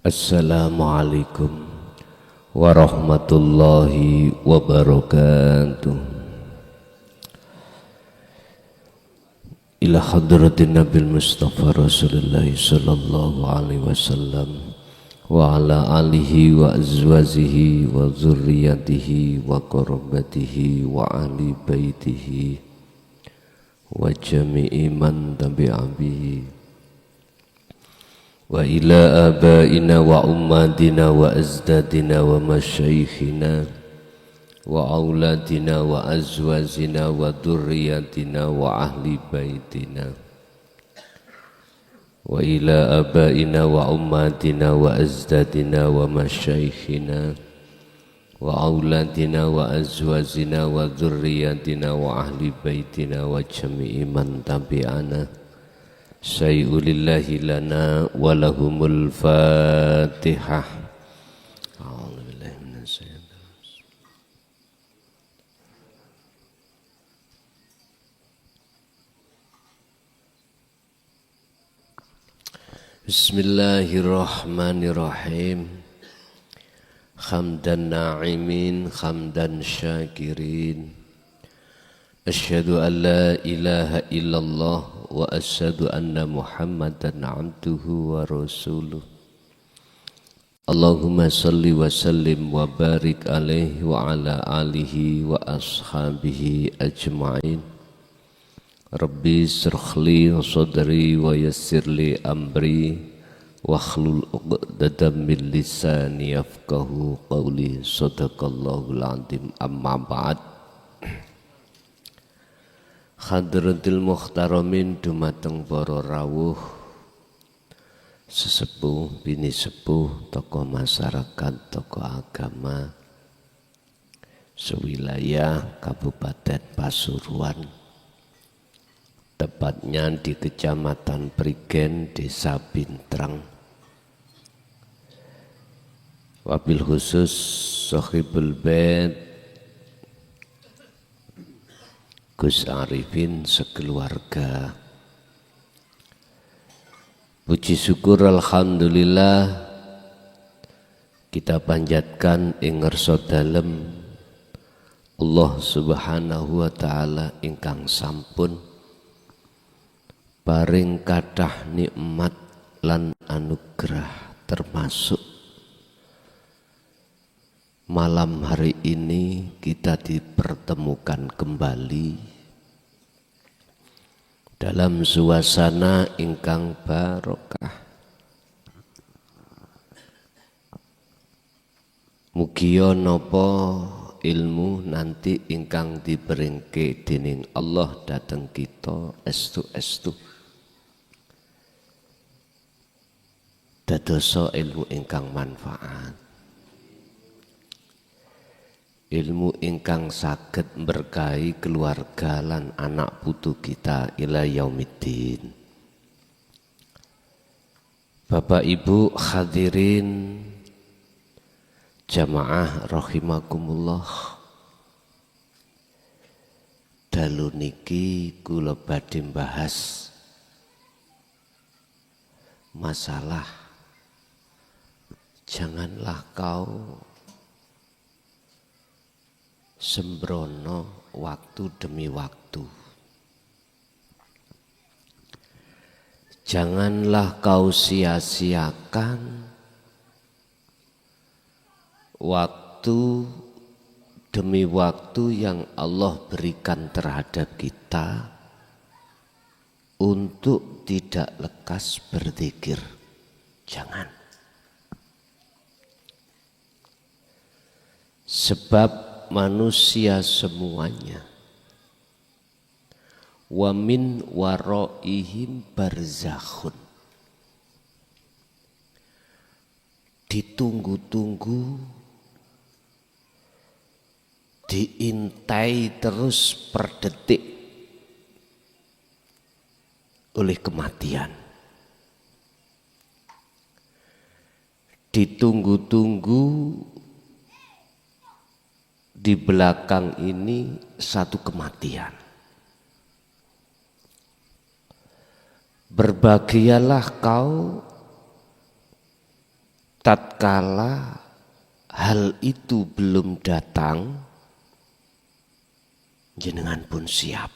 Assalamualaikum warahmatullahi wabarakatuh. Ila hadratin Nabil Mustafa Rasulullah sallallahu alaihi wasallam wa ala alihi wa azwajihi wa zurriyatihi wa qarabatihi wa ahli baitihi wa jami'i man tabi'a bihi wa ila abaina wa ummatina wa azdadina wa masyaikhina wa auladina wa azwajina wa dhurriyyatina wa ahli baitina wa ila abaina wa ummatina wa azdadina wa masyaikhina wa auladina wa azwajina wa dhurriyyatina wa ahli baitina wa jami'i man tabi'ana Sayyulillahi lana walahumul fatihah. Bismillahirrahmanirrahim. Hamdan na'imin, hamdan syakirin. Asyhadu an la ilaha illallah wa asyhadu anna Muhammadan abduhu wa rasuluh. Allahumma salli wa sallim wa barik alaihi wa ala alihi wa ashabihi ajma'in. Rabbi syrahli sadri wa yassirli amri wa hlul uqdatam min lisani yafqahu qawli. Sadaqallahul azim. Amma ba'd. Hadratil muhtaramin dumateng para rawuh sesepuh bini sepuh tokoh masyarakat tokoh agama sewilayah Kabupaten Pasuruan, tepatnya di Kecamatan Prigen, Desa Bintrang. Wabil khusus Sohibul Bait Gus Arifin sekeluarga. Puji syukur alhamdulillah kita panjatkan ing ngarsa dalem Allah Subhanahu wa taala ingkang sampun paring kathah nikmat lan anugerah, termasuk malam hari ini kita dipertemukan kembali dalam suasana ingkang barokah. Mugia napa ilmu nanti ingkang diberingke dening Allah dhateng kita estu-estu dadosa ilmu ingkang manfaat, ilmu ingkang saged berkahi keluarga lan anak putu kita ila yaumiddin. Bapak Ibu hadirin jamaah rahimakumullah, dalu niki kula badhe bahas masalah janganlah kau sembrono waktu demi waktu. Janganlah kau sia-siakan waktu demi waktu yang Allah berikan terhadap kita untuk tidak lekas berzikir. Jangan. Sebab manusia semuanya wa min waraihim barzakhun, ditunggu-tunggu, diintai terus per detik oleh kematian. Ditunggu-tunggu, di belakang ini satu kematian. Berbahagialah kau tatkala hal itu belum datang, jenengan pun siap.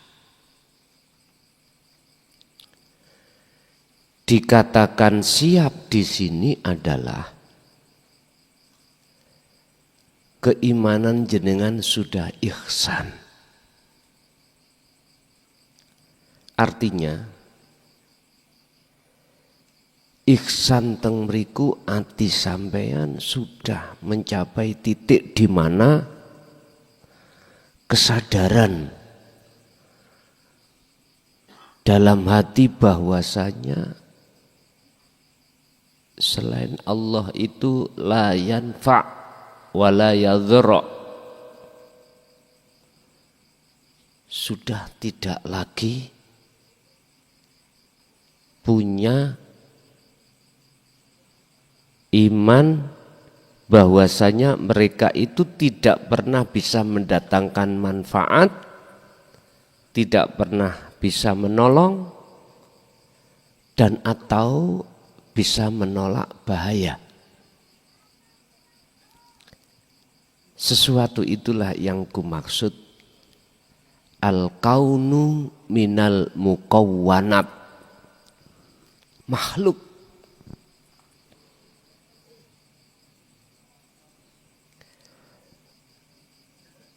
Dikatakan siap di sini adalah keimanan jenengan sudah ihsan. Artinya ihsan teng mriku ati sampeyan sudah mencapai titik di mana kesadaran dalam hati bahwasanya selain Allah itu la yanfa' wa la yadhra, sudah tidak lagi punya iman bahwasanya mereka itu tidak pernah bisa mendatangkan manfaat, tidak pernah bisa menolong, dan atau bisa menolak bahaya. Sesuatu itulah yang kumaksud al-kaunu minal mukawwanat, makhluk.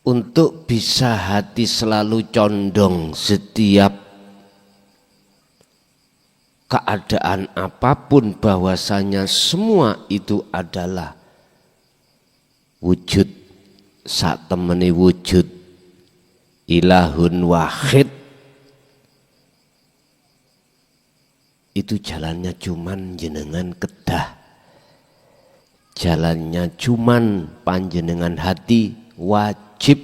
Untuk bisa hati selalu condong setiap keadaan apapun bahwasanya semua itu adalah wujud sak temeni wujud ilahun wahid, itu jalannya cuman jenengan kedah, jalannya cuman panjenengan hati wajib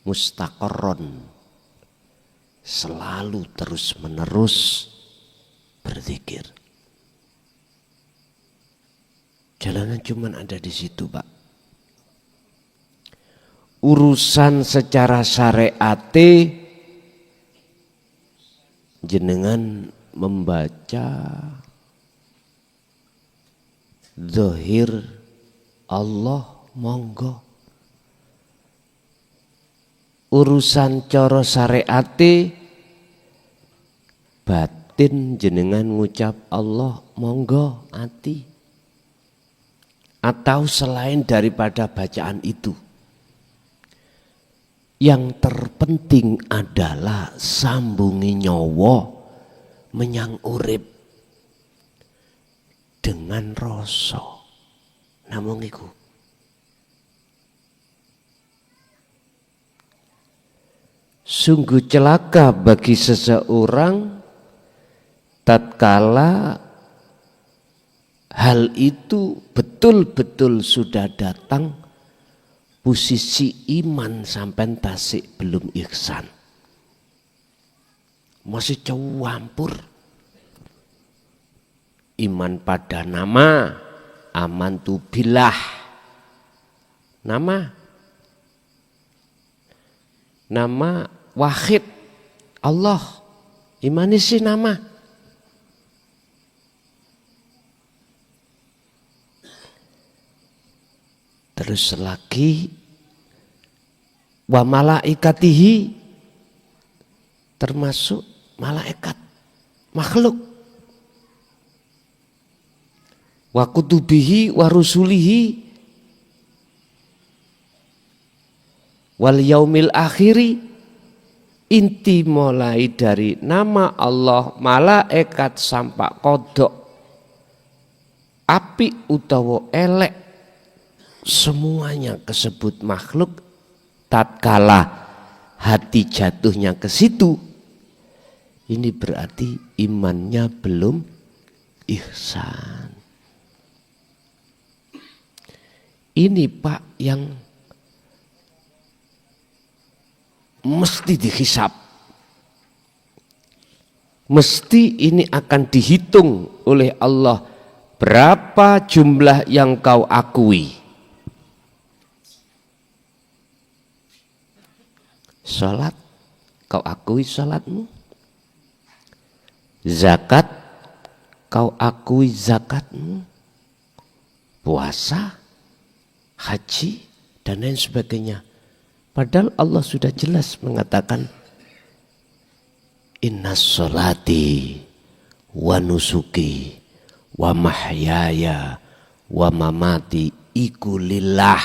mustaqarron, selalu terus menerus berzikir. Jalannya cuman ada di situ, Pak. Urusan secara syariate jenengan membaca zahir Allah monggo. Urusan cara syariate batin jenengan ngucap Allah monggo ati, atau selain daripada bacaan itu. Yang terpenting adalah sambungi nyawa menyang urip dengan rasa. Namung iku. Sungguh celaka bagi seseorang tatkala hal itu betul-betul sudah datang, posisi iman sampai tasik belum ihsan, masih campur. Iman pada nama amantu billah, nama wahid Allah, imani si nama. Terus lagi wa malaikatihi, termasuk malaikat makhluk, wa kutubihi wa rusulihi wal yaumil akhiri. Inti mulai dari nama Allah, malaikat sampai kodok, api utawa elek, semuanya kesebut makhluk. Tatkala hati jatuhnya ke situ, ini berarti imannya belum ihsan. Ini Pak yang mesti dihisab, mesti ini akan dihitung oleh Allah, berapa jumlah yang kau akui. Salat, kau akui salatmu. Zakat, kau akui zakatmu, puasa, haji, dan lain sebagainya. Padahal Allah sudah jelas mengatakan inna sholati wa nusuki wa mahyaya wa mamati iku lillah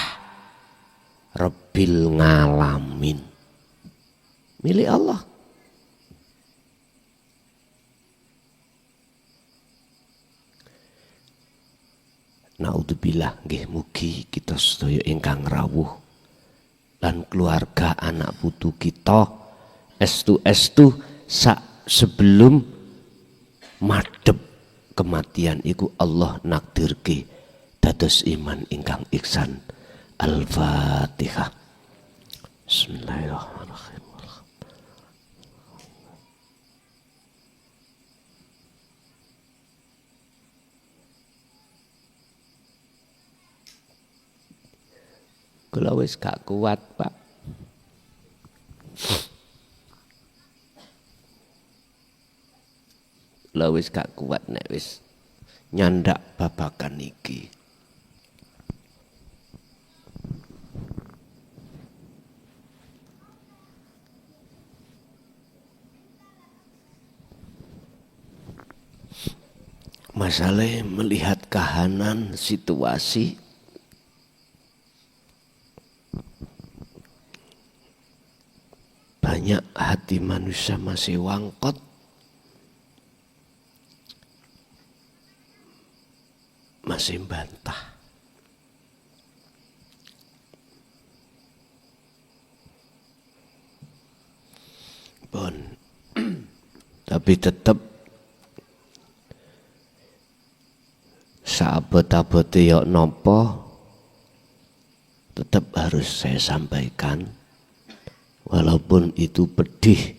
rabbil ngalamin, milik Allah. Naudzubillah, nggih mugi kita sedaya ingkang rawuh lan keluarga anak putu kita estu sebelum madhep kematian iku Allah nakdirke dados iman ingkang ihsan. Al-Fatihah. Bismillahirrahmanirrahim. Kula wis gak kuat, Pak. Kula wis gak kuat nek wis nyandak babagan iki. Masalah melihat kahanan situasi banyak hati manusia masih wangkot, masih bantah. Bon, tapi tetap saabot-abote yok nopo tetap harus saya sampaikan, walaupun itu pedih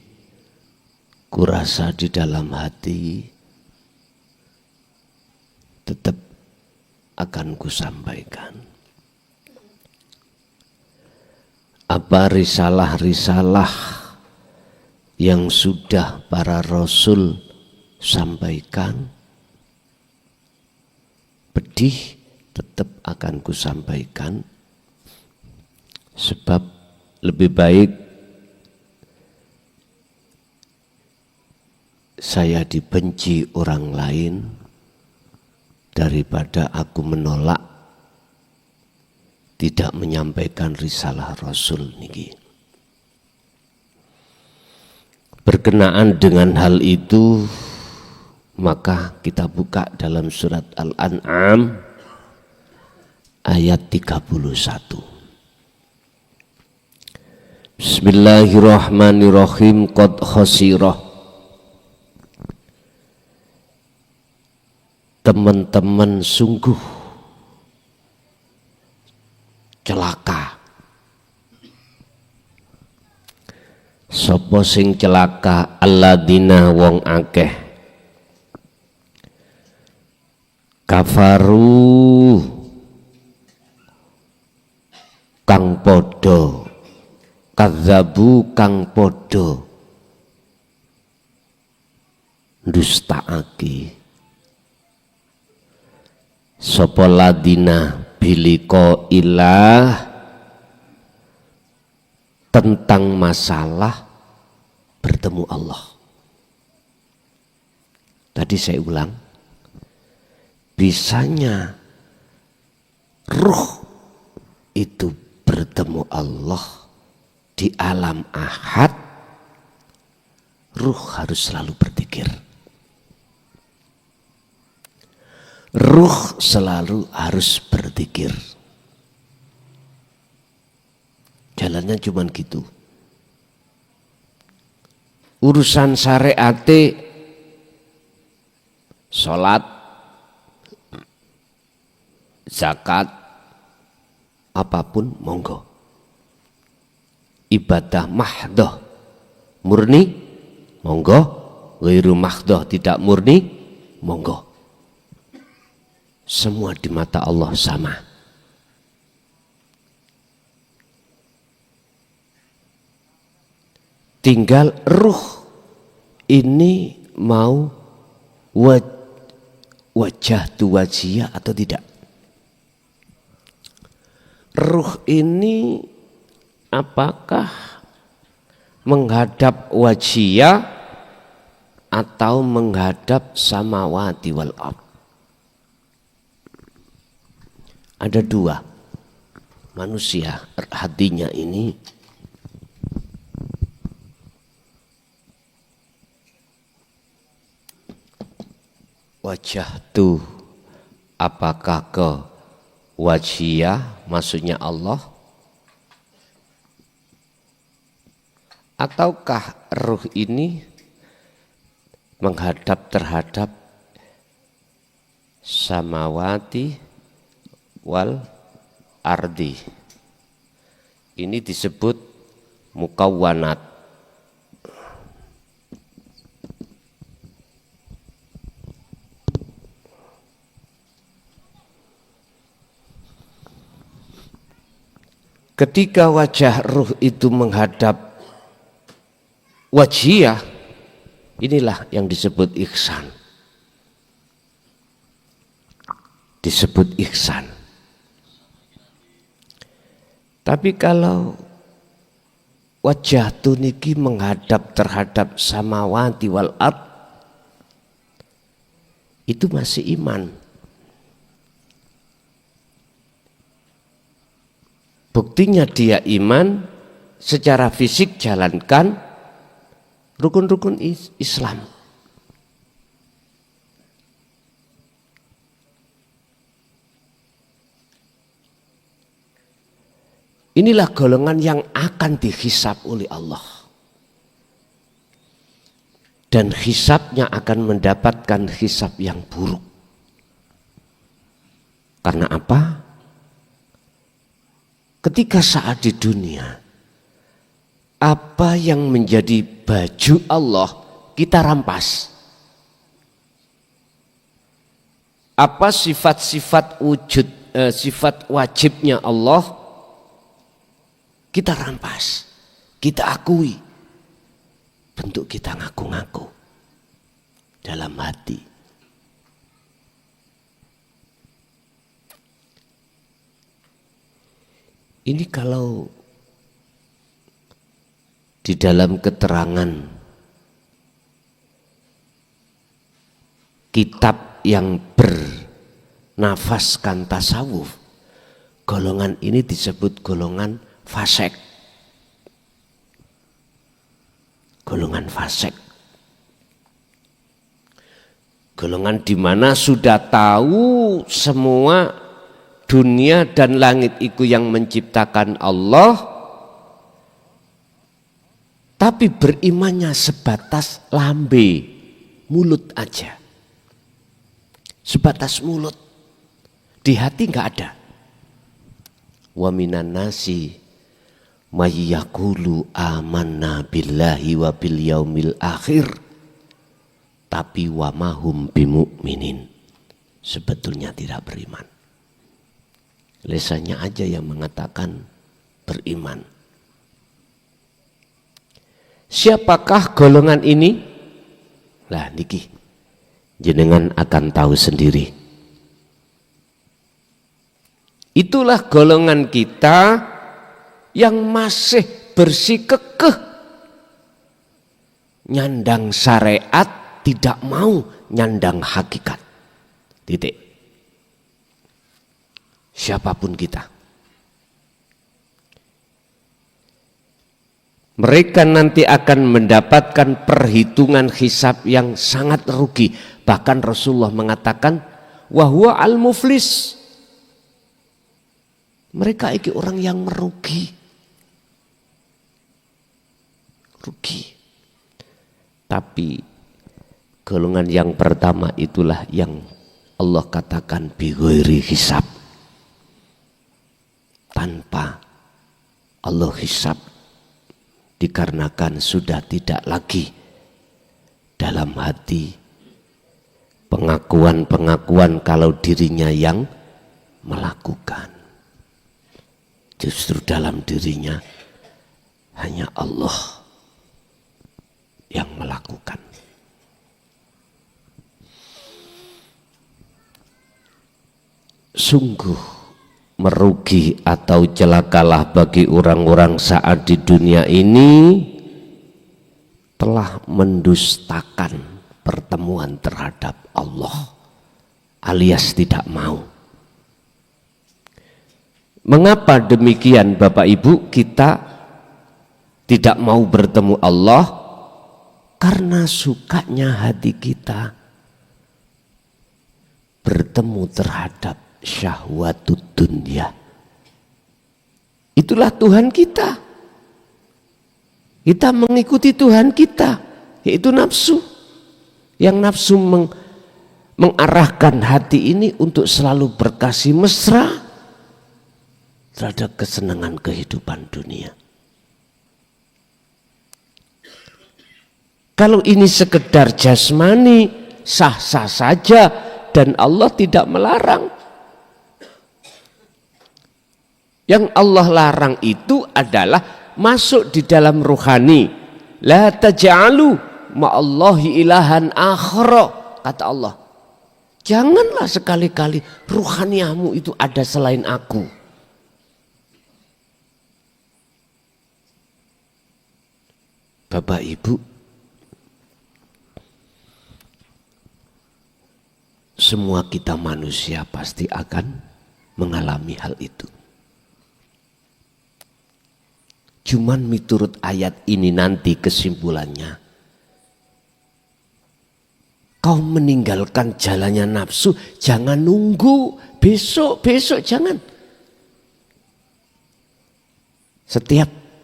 kurasa di dalam hati, tetap akan kusampaikan. Apa risalah-risalah yang sudah para rasul sampaikan, pedih tetap akan kusampaikan, sebab lebih baik saya dibenci orang lain daripada aku menolak tidak menyampaikan risalah Rasul niki. Berkenaan dengan hal itu, maka kita buka dalam surat Al-An'am ayat 31. Bismillahirrahmanirrahim. Qad khasirah, teman-teman sungguh celaka. Sapa sing celaka? Alladzina wong akeh kafaru kang podo, kadzabu kang podo ndustaake. Sapa ladina biliko ilah, tentang masalah bertemu Allah. Tadi saya ulang, bisanya ruh itu bertemu Allah di alam ahad, ruh harus selalu berzikir. Ruh selalu harus berzikir. Jalannya cuman gitu. Urusan syariate, sholat, zakat, apapun monggo. Ibadah mahdoh murni monggo, ghairu mahdoh tidak murni monggo. Semua di mata Allah sama. Tinggal ruh ini mau wajahtu wajhiyah atau tidak? Ruh ini apakah menghadap wajhiyah atau menghadap samawati wal ard? Ada dua manusia hatinya ini. Wajah tuh apakah ke wajhiyah maksudnya Allah, ataukah ruh ini menghadap terhadap samawati wal ardi? Ini disebut mukawwanat. Ketika wajah ruh itu menghadap wajhiyah, inilah yang disebut ihsan. Disebut ihsan. Tapi kalau wajah tuniki menghadap terhadap samawati wal ard, itu masih iman. Buktinya dia iman, secara fisik jalankan rukun-rukun Islam. Inilah golongan yang akan dihisab oleh Allah. Dan hisabnya akan mendapatkan hisab yang buruk. Karena apa? Ketika saat di dunia, apa yang menjadi baju Allah kita rampas. Apa sifat-sifat wujud, sifat wajibnya Allah kita rampas, kita akui. Bentuk kita ngaku-ngaku dalam hati. Ini kalau di dalam keterangan kitab yang bernafaskan tasawuf, golongan ini disebut golongan fasik. Golongan fasik. Golongan di mana sudah tahu semua dunia dan langit itu yang menciptakan Allah, tapi berimannya sebatas lambe, mulut aja. Sebatas mulut, di hati nggak ada. Wa minan nasi may yaqulu amanna billahi wa bil yaumil akhir, tapi wa mahum bimu'minin, sebetulnya tidak beriman. Lesannya aja yang mengatakan beriman. Siapakah golongan ini? Lah niki jenengan akan tahu sendiri. Itulah golongan kita yang masih bersikukuh nyandang syariat, tidak mau nyandang hakikat. Titik. Siapapun kita. Mereka nanti akan mendapatkan perhitungan hisab yang sangat rugi. Bahkan Rasulullah mengatakan, wahwa al-muflis. Mereka ini orang yang merugi. Rugi. Tapi golongan yang pertama itulah yang Allah katakan bighairi hisab. Tanpa Allah hisab, dikarenakan sudah tidak lagi dalam hati pengakuan-pengakuan kalau dirinya yang melakukan. Justru dalam dirinya hanya Allah yang melakukan. sungguh merugi atau celakalah bagi orang-orang saat di dunia ini telah mendustakan pertemuan terhadap Allah alias tidak mau. Mengapa demikian Bapak Ibu kita tidak mau bertemu Allah? Karena sukanya hati kita bertemu terhadap syahwatud dunia. Itulah Tuhan kita. Kita mengikuti Tuhan kita, yaitu nafsu. Yang nafsu mengarahkan hati ini untuk selalu berkasih mesra terhadap kesenangan kehidupan dunia. Kalau ini sekedar jasmani, sah-sah saja dan Allah tidak melarang. Yang Allah larang itu adalah masuk di dalam ruhani. La taj'alu ma'allahi ilahan akhara, kata Allah. Janganlah sekali-kali ruhaniahmu itu ada selain aku. Bapak Ibu, semua kita manusia pasti akan mengalami hal itu. Cuman miturut ayat ini nanti kesimpulannya, kau meninggalkan jalannya nafsu, jangan nunggu besok jangan.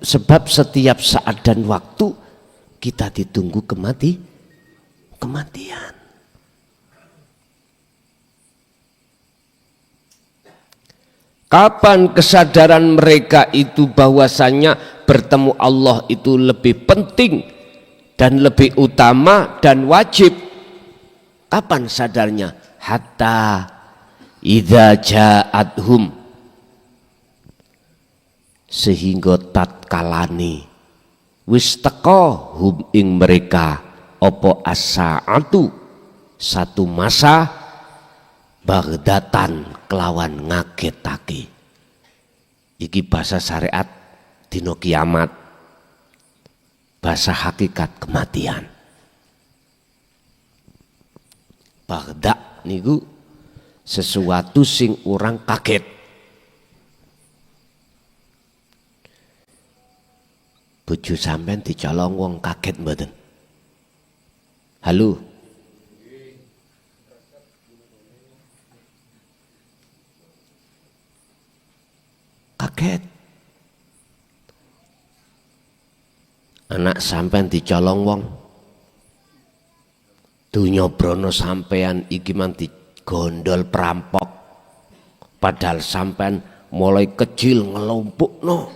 Sebab setiap saat dan waktu kita ditunggu kematian. Kapan kesadaran mereka itu bahwasanya bertemu Allah itu lebih penting dan lebih utama dan wajib? Kapan sadarnya? Hatta idza ja'athum, sehingga tatkalane wis teka hum ing mereka apa as-saatu, satu masa, bagdatan kelawan ngagetake. Iki bahasa syariat dino kiamat, bahasa hakikat kematian. Bagda niku sesuatu sing orang kaget. Bojo sampean dicolong wong kaget mboten? Halo. Kaget. Anak sampean dicolong wong. Dunya brono sampean iki man digondol perampok. Padahal sampean mulai kecil ngelompokno.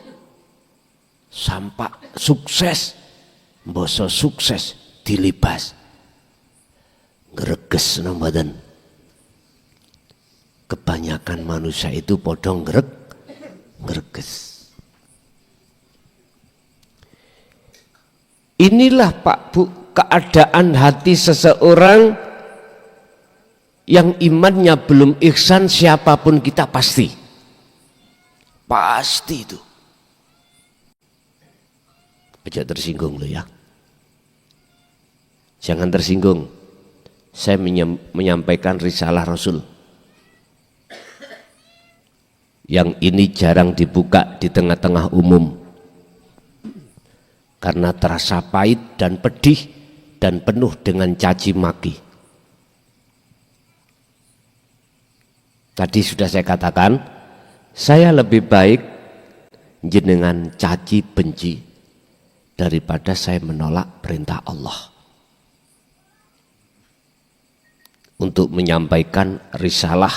Sampai sukses. Mboso sukses dilibas. Greges nang badan. Kebanyakan manusia itu podong greges. Inilah Pak Bu keadaan hati seseorang yang imannya belum ihsan, siapapun kita pasti itu. Aja tersinggung lo ya. Jangan tersinggung. Saya menyampaikan risalah Rasul. Yang ini jarang dibuka di tengah-tengah umum. Karena terasa pahit dan pedih dan penuh dengan caci maki. Tadi sudah saya katakan, saya lebih baik jenengan caci benci daripada saya menolak perintah Allah untuk menyampaikan risalah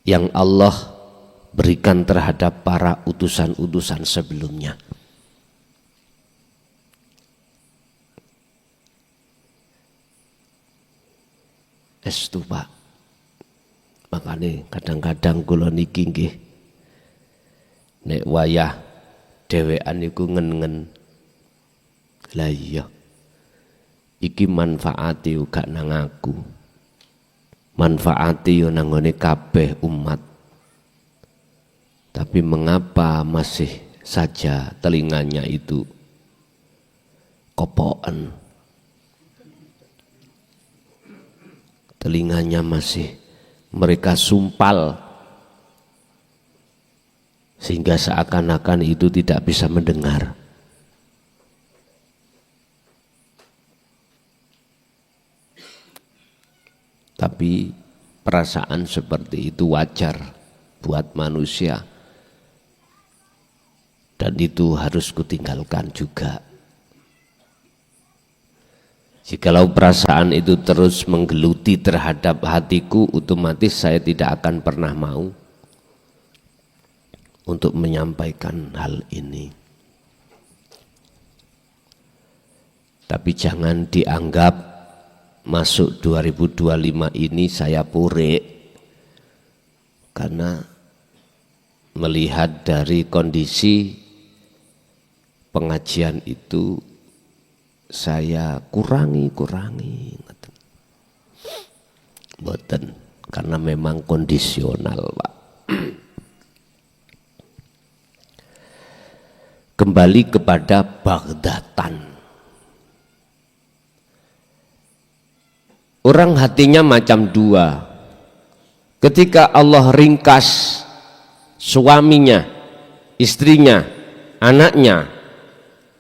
yang Allah berikan terhadap para utusan-utusan sebelumnya. Estu Pak, makanya kadang-kadang kula niki nggih nek wayah dhewean niku ngen-ngen. Lah iya, iki manfaate uga nang aku. manfaati yo nanggone kabeh umat. Tapi mengapa masih saja telinganya itu kopoan? Telinganya masih mereka sumpal sehingga seakan-akan itu tidak bisa mendengar. Tapi perasaan seperti itu wajar buat manusia dan itu harus kutinggalkan juga. Jikalau perasaan itu terus menggeluti terhadap hatiku, otomatis saya tidak akan pernah mau untuk menyampaikan hal ini. Tapi jangan dianggap masuk 2025 ini saya pure, karena melihat dari kondisi pengajian itu saya kurangi mboten, karena memang kondisional, Pak. Kembali kepada Baghdatan. Orang hatinya macam dua. Ketika Allah ringkas suaminya, istrinya, anaknya,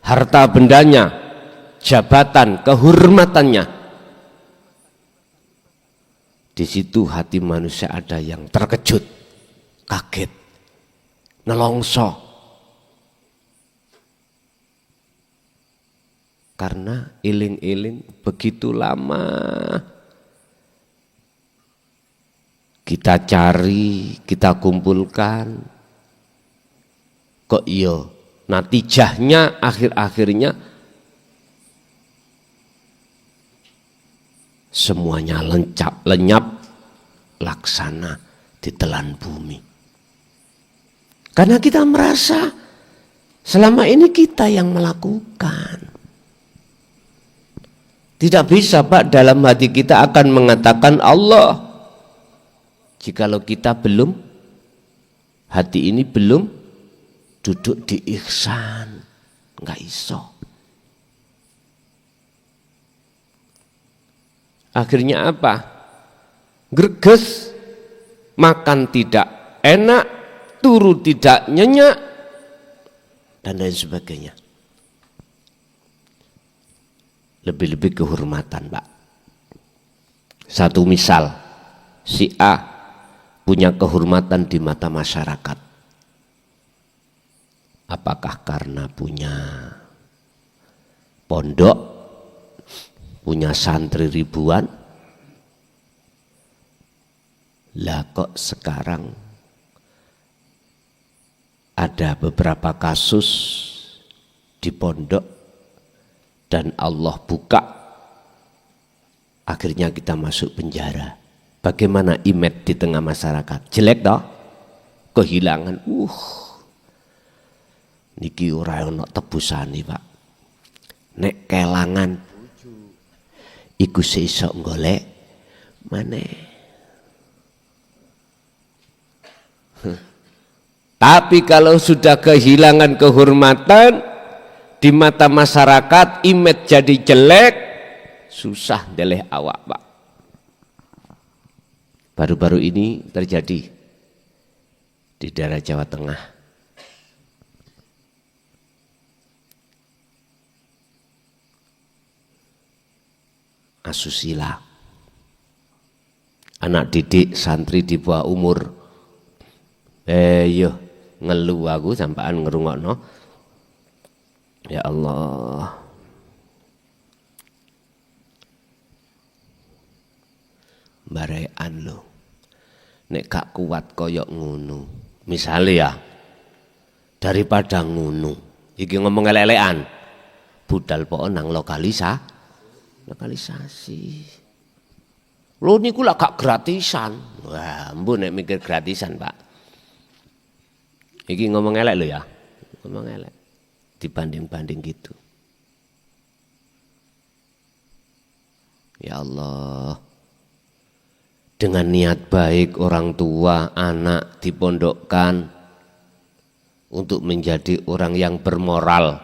harta bendanya, jabatan, kehormatannya, di situ hati manusia ada yang terkejut, kaget, nelongso. Karena iling-iling begitu lama kita cari, kita kumpulkan, kok iya natijahnya akhir-akhirnya semuanya lenyap laksana ditelan bumi. Karena kita merasa selama ini kita yang melakukan. Tidak bisa, Pak, dalam hati kita akan mengatakan Allah. Jikalau kita belum, hati ini belum duduk di ihsan, enggak iso. Akhirnya apa? Greges, makan tidak enak, turu tidak nyenyak, dan lain sebagainya. Lebih-lebih kehormatan, Pak. Satu misal, si A punya kehormatan di mata masyarakat. Apakah karena punya pondok, punya santri ribuan? Lah kok sekarang ada beberapa kasus di pondok dan Allah buka, akhirnya kita masuk penjara. Bagaimana image di tengah masyarakat? Jelek toh? Kehilangan. Niki ora ono tebusane, Pak. Nek kelangan iku sesuk golek maneh. Tapi kalau sudah kehilangan kehormatan di mata masyarakat, image jadi jelek, susah deleh awak, Pak. Baru-baru ini terjadi di daerah Jawa Tengah. Asusila. Anak didik santri di bawah umur. Yo ngeluh aku sampaan ngerungokno. Ya Allah. Barean lo. Nek gak kuat koyok ngono. Misalnya ya, daripada ngono, iki ngomong elek-elekan, budal po nang lokalisasi. Lo niku lah gak gratisan. Wah, mbu nek mikir gratisan, Pak. Iki ngomong elek lo ya. Ngomong elek. Dibanding-banding gitu. Ya Allah. dengan niat baik orang tua, anak dipondokkan untuk menjadi orang yang bermoral.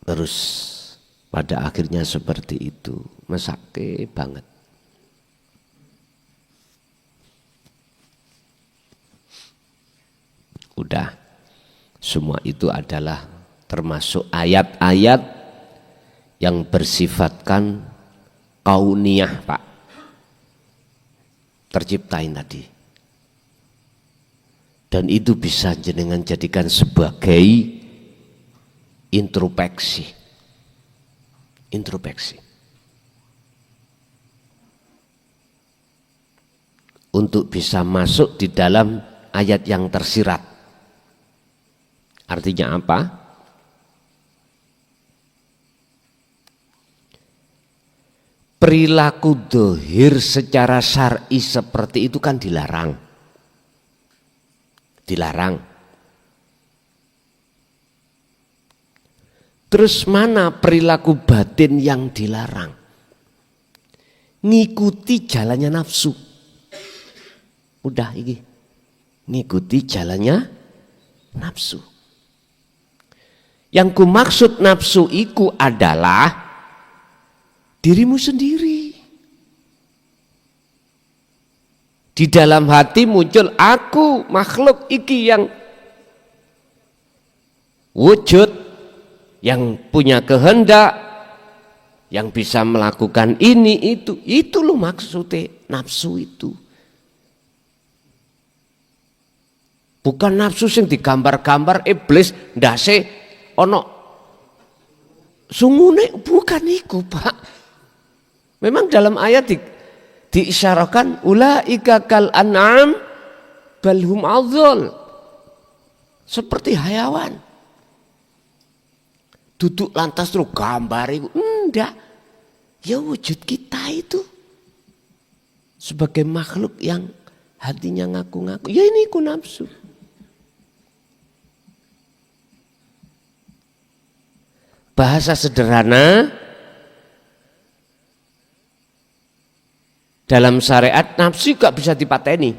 Terus pada akhirnya seperti itu, mesake banget. Udah, semua itu adalah termasuk ayat-ayat yang bersifatkan kauniyah, Pak. Terciptain tadi. Dan itu bisa jenengan jadikan sebagai introspeksi. Untuk bisa masuk di dalam ayat yang tersirat. Artinya apa? Perilaku dohir secara syar'i seperti itu kan dilarang. Terus mana perilaku batin yang dilarang? Ngikuti jalannya nafsu. Udah ini. Ngikuti jalannya nafsu. Yang ku maksud nafsu iku adalah dirimu sendiri. Di dalam hati muncul aku makhluk iki yang wujud, yang punya kehendak, yang bisa melakukan ini itu loh maksudnya nafsu itu. Bukan nafsu sing digambar-gambar iblis ndase ono sungune, bukan iku, Pak. Memang dalam ayat diisyarakan ulaika kal an'am bal hum adhal, seperti hayawan. Duduk lantas terus gambar itu enggak. Ya wujud kita itu sebagai makhluk yang hatinya ngaku-ngaku. Ya ini ku nafsu. Bahasa sederhana dalam syariat, nafsu gak bisa dipateni,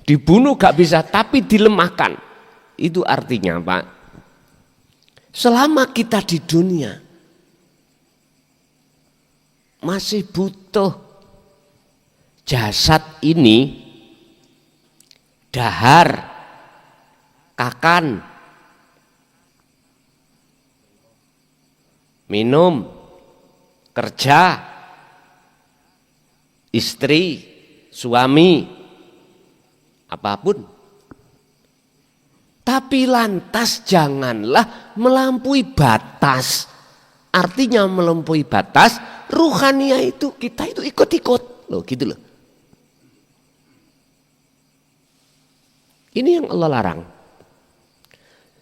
dibunuh gak bisa, tapi dilemahkan. Itu artinya, Pak, selama kita di dunia masih butuh jasad ini, dahar, kakan, minum, kerja, istri, suami, apapun. Tapi lantas janganlah melampaui batas. Artinya melampaui batas, ruhania itu kita itu ikut-ikut. Loh gitu loh. Ini yang Allah larang.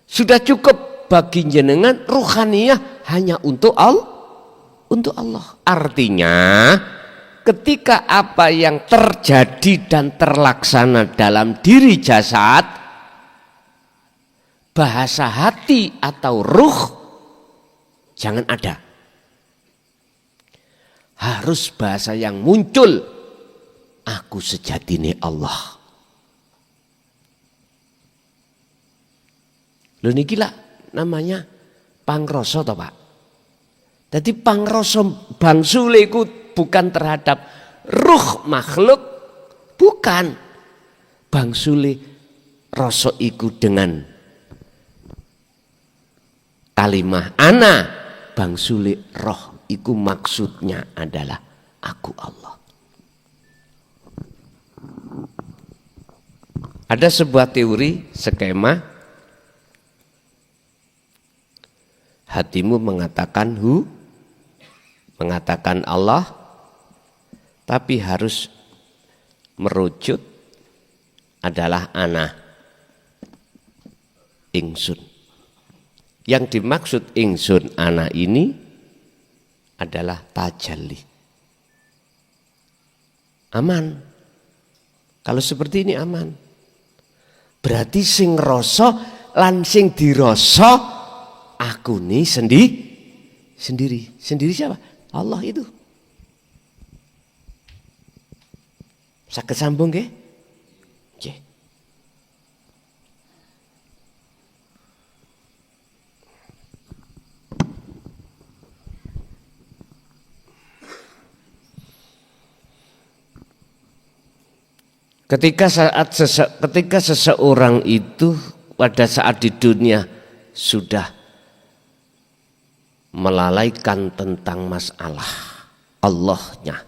Sudah cukup bagi jenengan ruhaniah hanya untuk Allah. Artinya ketika apa yang terjadi dan terlaksana dalam diri jasad, bahasa hati atau ruh jangan ada. Harus bahasa yang muncul, aku sejatine Allah. Lho niki lah namanya pangrasa toh, Pak. Jadi pangrasa bangsule iku bukan terhadap ruh makhluk, bukan. Bangsule rasa iku dengan kalimah ana, bangsule roh iku maksudnya adalah aku Allah. Ada sebuah teori, skema, hatimu mengatakan mengatakan Allah, tapi harus merucut adalah ana, ingsun. Yang dimaksud ingsun ana ini adalah tajalli. Aman. Kalau seperti ini aman. Berarti sing rasa lan sing dirasa Aku nih sendiri siapa? Allah itu. Saged sambung nggih? Nggih. Ketika seseorang itu pada saat di dunia sudah melalaikan tentang masalah Allahnya,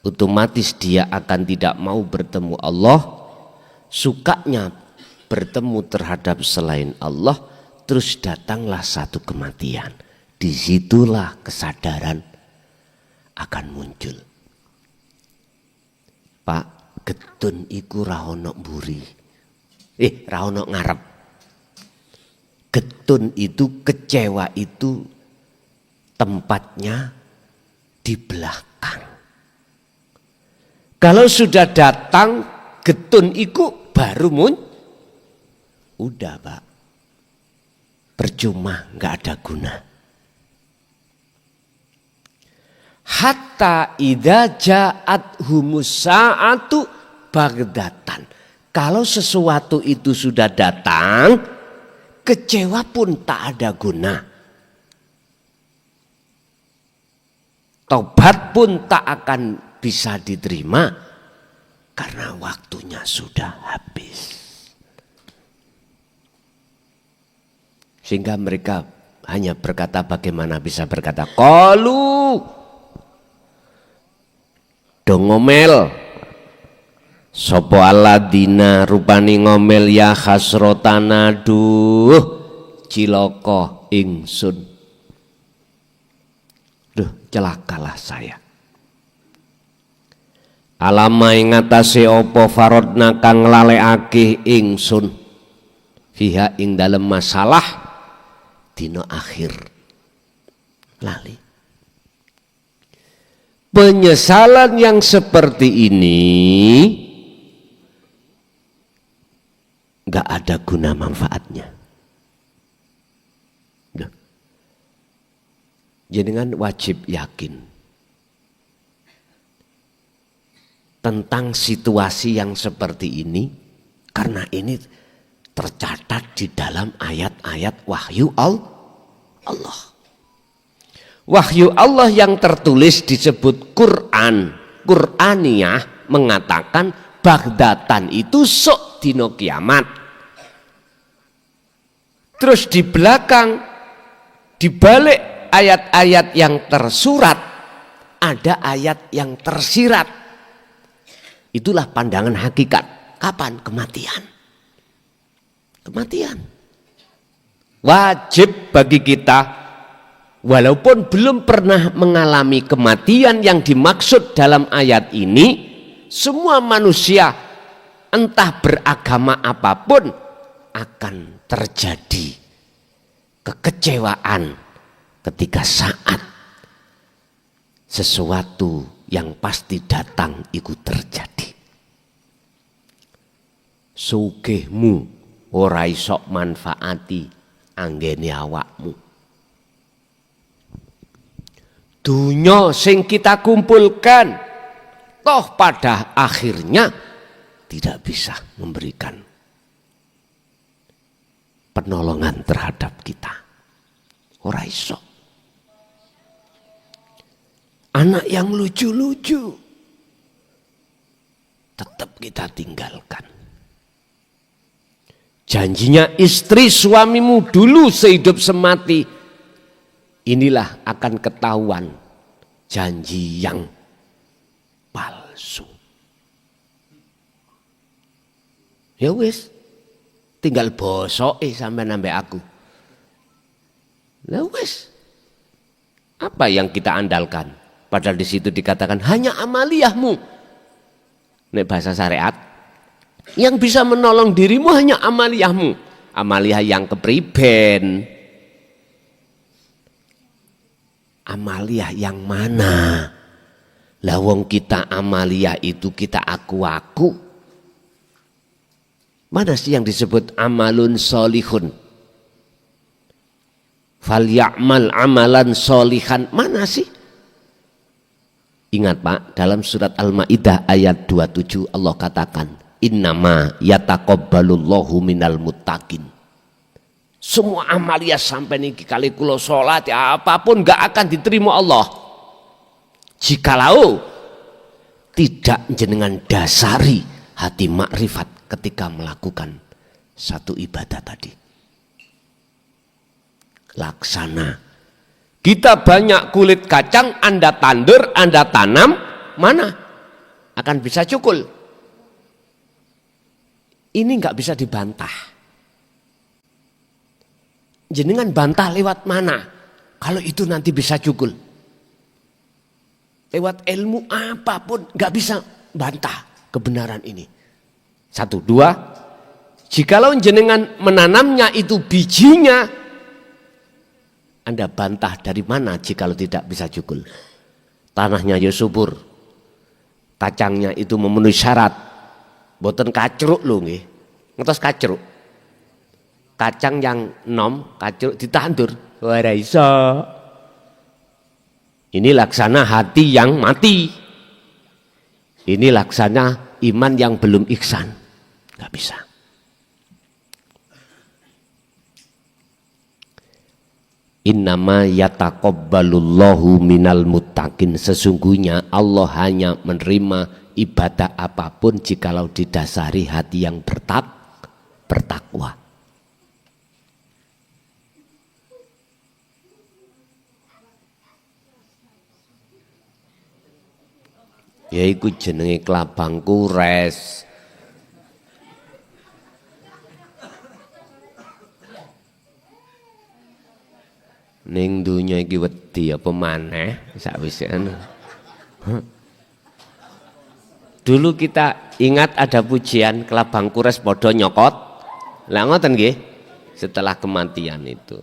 otomatis dia akan tidak mau bertemu Allah, sukanya bertemu terhadap selain Allah, terus datanglah satu kematian. Disitulah kesadaran akan muncul. Pak, getun iku ra ono mburi. Ra ono ngarep. Getun itu, kecewa itu tempatnya di belakang. Kalau sudah datang getun iku baru udah Pak. Percuma, nggak ada guna. Hatta idza ja'at humus sa'atu bagdatan. Kalau sesuatu itu sudah datang, kecewa pun tak ada guna. Tobat pun tak akan bisa diterima karena waktunya sudah habis. Sehingga mereka hanya berkata, bagaimana bisa berkata qalu do ngomel sopo aladina rupani ngomel ya khasrotana duh ciloko ingsun, duh celakalah saya. Alama ing atase apa farodna kang nglalekake ingsun fiha ing dalem masalah dina akhir lali. Penyesalan yang seperti ini gak ada guna manfaatnya. Jenengan wajib yakin tentang situasi yang seperti ini, karena ini tercatat di dalam ayat-ayat wahyu Allah. Wahyu Allah yang tertulis disebut Quran. Qur'aniyah mengatakan bagdatan itu sok dino kiamat. Terus di belakang, di balik ayat-ayat yang tersurat, ada ayat yang tersirat. Itulah pandangan hakikat. Kapan? Kematian. Kematian. Wajib bagi kita, walaupun belum pernah mengalami kematian yang dimaksud dalam ayat ini, semua manusia entah beragama apapun akan terjadi kekecewaan ketika saat sesuatu yang pasti datang itu terjadi. Sugihmu ora iso manfaati anggene awakmu. Dunya sing kita kumpulkan toh pada akhirnya tidak bisa memberikan penolongan terhadap kita. Ora iso. Anak yang lucu-lucu tetap kita tinggalkan. Janjinya istri suamimu dulu sehidup semati, inilah akan ketahuan janji yang palsu. Ya wis, tinggal bosoke sampai nambah aku. Ya wis, apa yang kita andalkan? Padahal di situ dikatakan hanya amaliyahmu. Nek bahasa syariat, yang bisa menolong dirimu hanya amaliyahmu. Amaliyah yang kepriben. Amaliyah yang mana? Lah wong kita amaliyah itu kita aku-aku. Mana sih yang disebut amalun solihun? Falyamal amalan sholihan. Mana sih? Ingat Pak, dalam surat Al-Maidah ayat 27 Allah katakan, innama yataqabbalullahu minal muttaqin. Semua amalia sampai niki kali kulo sholat ya apapun gak akan diterima Allah jikalau tidak jenengan dasari hati makrifat ketika melakukan satu ibadah tadi. Laksana. Kita banyak kulit kacang, Anda tandur, Anda tanam, mana akan bisa cukul? Ini nggak bisa dibantah. Jenengan bantah lewat mana? Kalau itu nanti bisa cukul. Lewat ilmu apapun nggak bisa bantah kebenaran ini. 1, 2. Jikalau jenengan menanamnya itu bijinya, Anda bantah dari mana jikalau tidak bisa cukul? Tanahnya ya subur, kacangnya itu memenuhi syarat, boten kacruk lho nggih. Ngertos kacruk? Kacang yang nom, kacruk ditandur, ora iso. Ini laksana hati yang mati. Ini laksana iman yang belum ihsan. Gak bisa. Innama yataqabbalullahu minal muttaqin. Sesungguhnya Allah hanya menerima ibadah apapun jikalau didasari hati yang bertakwa. Yaiku jenenge klabang kures. Ning dunya iki wedi apa maneh sakwise anu. Dulu kita ingat ada pujian klabang kures padha nyokot. Lah ngoten nggih. Setelah kematian itu.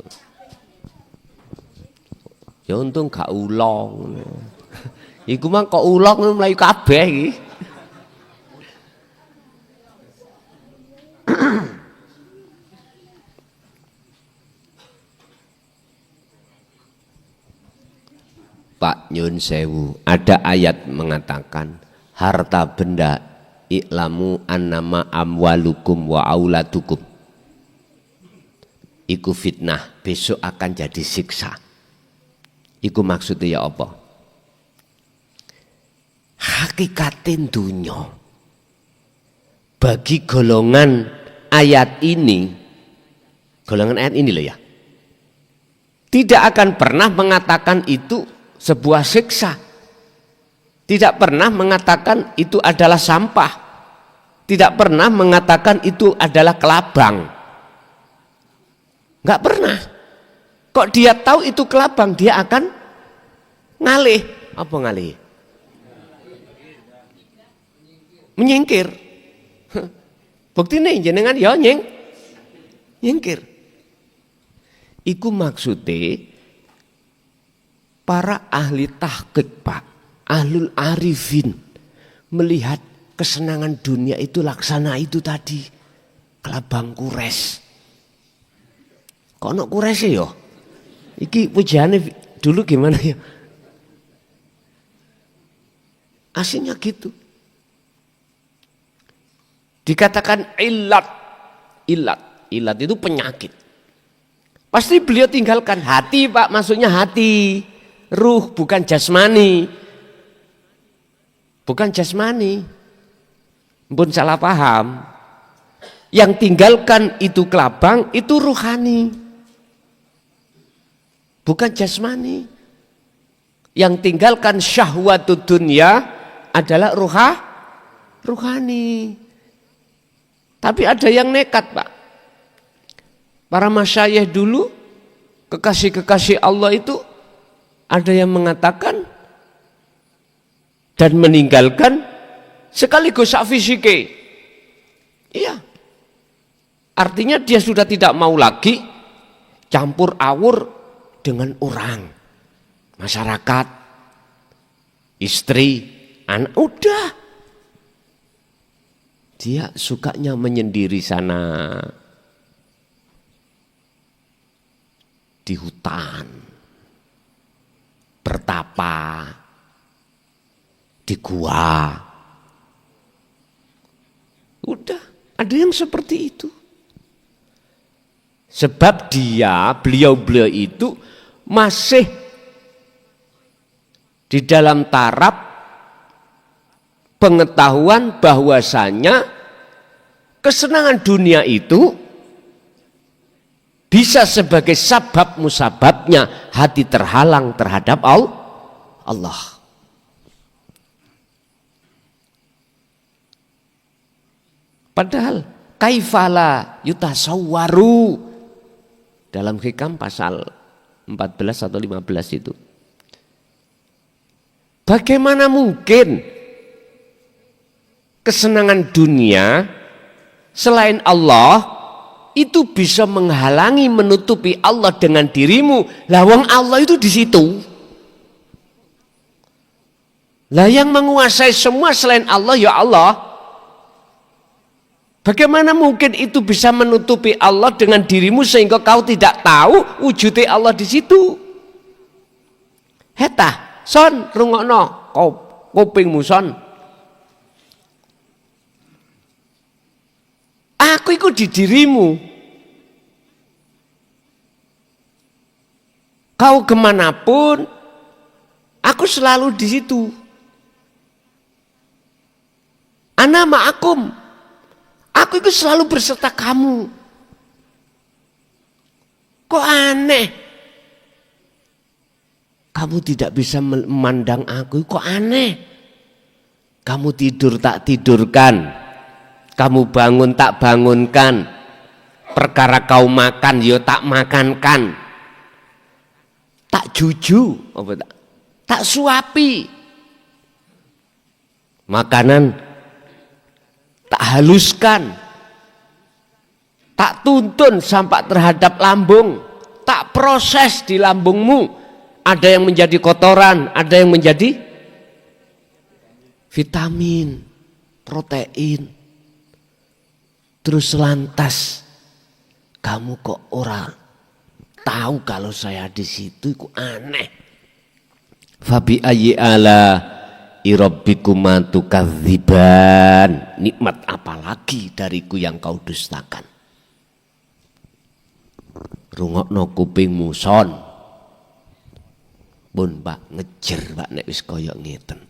Ya untung gak ulong. Iku mah kok ulong mlayu kabeh iki. Pak nyun sewu, ada ayat mengatakan harta benda i'lamu annama amwalukum wa auladukum. Iku fitnah, besok akan jadi siksa. Iku maksudnya ya apa? Hakikatin dunya bagi golongan ayat ini loh ya, tidak akan pernah mengatakan itu sebuah siksa, tidak pernah mengatakan itu adalah sampah, tidak pernah mengatakan itu adalah kelabang, nggak pernah. Kok dia tahu itu kelabang, dia akan ngalih. Apa ngalih? Menyingkir. Bukti nih jenengan ya nyingkir. Iku maksudnya para ahli tahqiq Pak, ahlul arifin melihat kesenangan dunia itu laksana itu tadi, kelabang kures. Kok ono kures ya? Iki pujiannya dulu gimana ya? Aslinya gitu. Dikatakan ilat itu penyakit. Pasti beliau tinggalkan hati Pak, maksudnya hati, ruh bukan jasmani. Bukan jasmani. Pun salah paham. Yang tinggalkan itu kelabang, itu ruhani. Bukan jasmani. Yang tinggalkan syahwatud dunya adalah ruhani. Tapi ada yang nekat Pak. Para masyayikh dulu, kekasih-kekasih Allah itu, ada yang mengatakan dan meninggalkan sekaligus sak fisike. Iya. Artinya dia sudah tidak mau lagi campur awur dengan orang, masyarakat, istri, anak, udah. Dia sukanya menyendiri sana. di hutan, bertapa, di gua. Udah, ada yang seperti itu. Sebab beliau itu masih di dalam taraf pengetahuan bahwasanya kesenangan dunia itu bisa sebagai sabab musababnya hati terhalang terhadap Allah. Padahal kaifala yutasawwaru dalam Hikam pasal 14 atau 15 itu. Bagaimana mungkin kesenangan dunia selain Allah itu bisa menghalangi menutupi Allah dengan dirimu? Lah wong Allah itu di situ. Lah yang menguasai semua selain Allah ya Allah. Bagaimana mungkin itu bisa menutupi Allah dengan dirimu sehingga kau tidak tahu wujudnya Allah di situ? Hetah son rungokno kupingmu son. Aku ikut di dirimu. Kau kemanapun, aku selalu di situ. Ana ma'akum. Aku itu selalu berserta kamu. Kok aneh? Kamu tidak bisa memandang aku, kok aneh? Kamu tidur tak tidurkan, kamu bangun tak bangunkan, perkara kau makan yo tak makankan, tak juju, tak suapi, makanan tak haluskan, tak tuntun sampai terhadap lambung, tak proses di lambungmu. Ada yang menjadi kotoran, ada yang menjadi vitamin, protein. Terus lantas kamu kok orang tahu kalau saya di situ, itu aneh. Fabi ayyi ala irabbikuma tukadziban. Nikmat apalagi dariku yang kau dustakan? Rungokno kupingmu son. Pun Pak ngejer Pak nek wis kaya ngeten.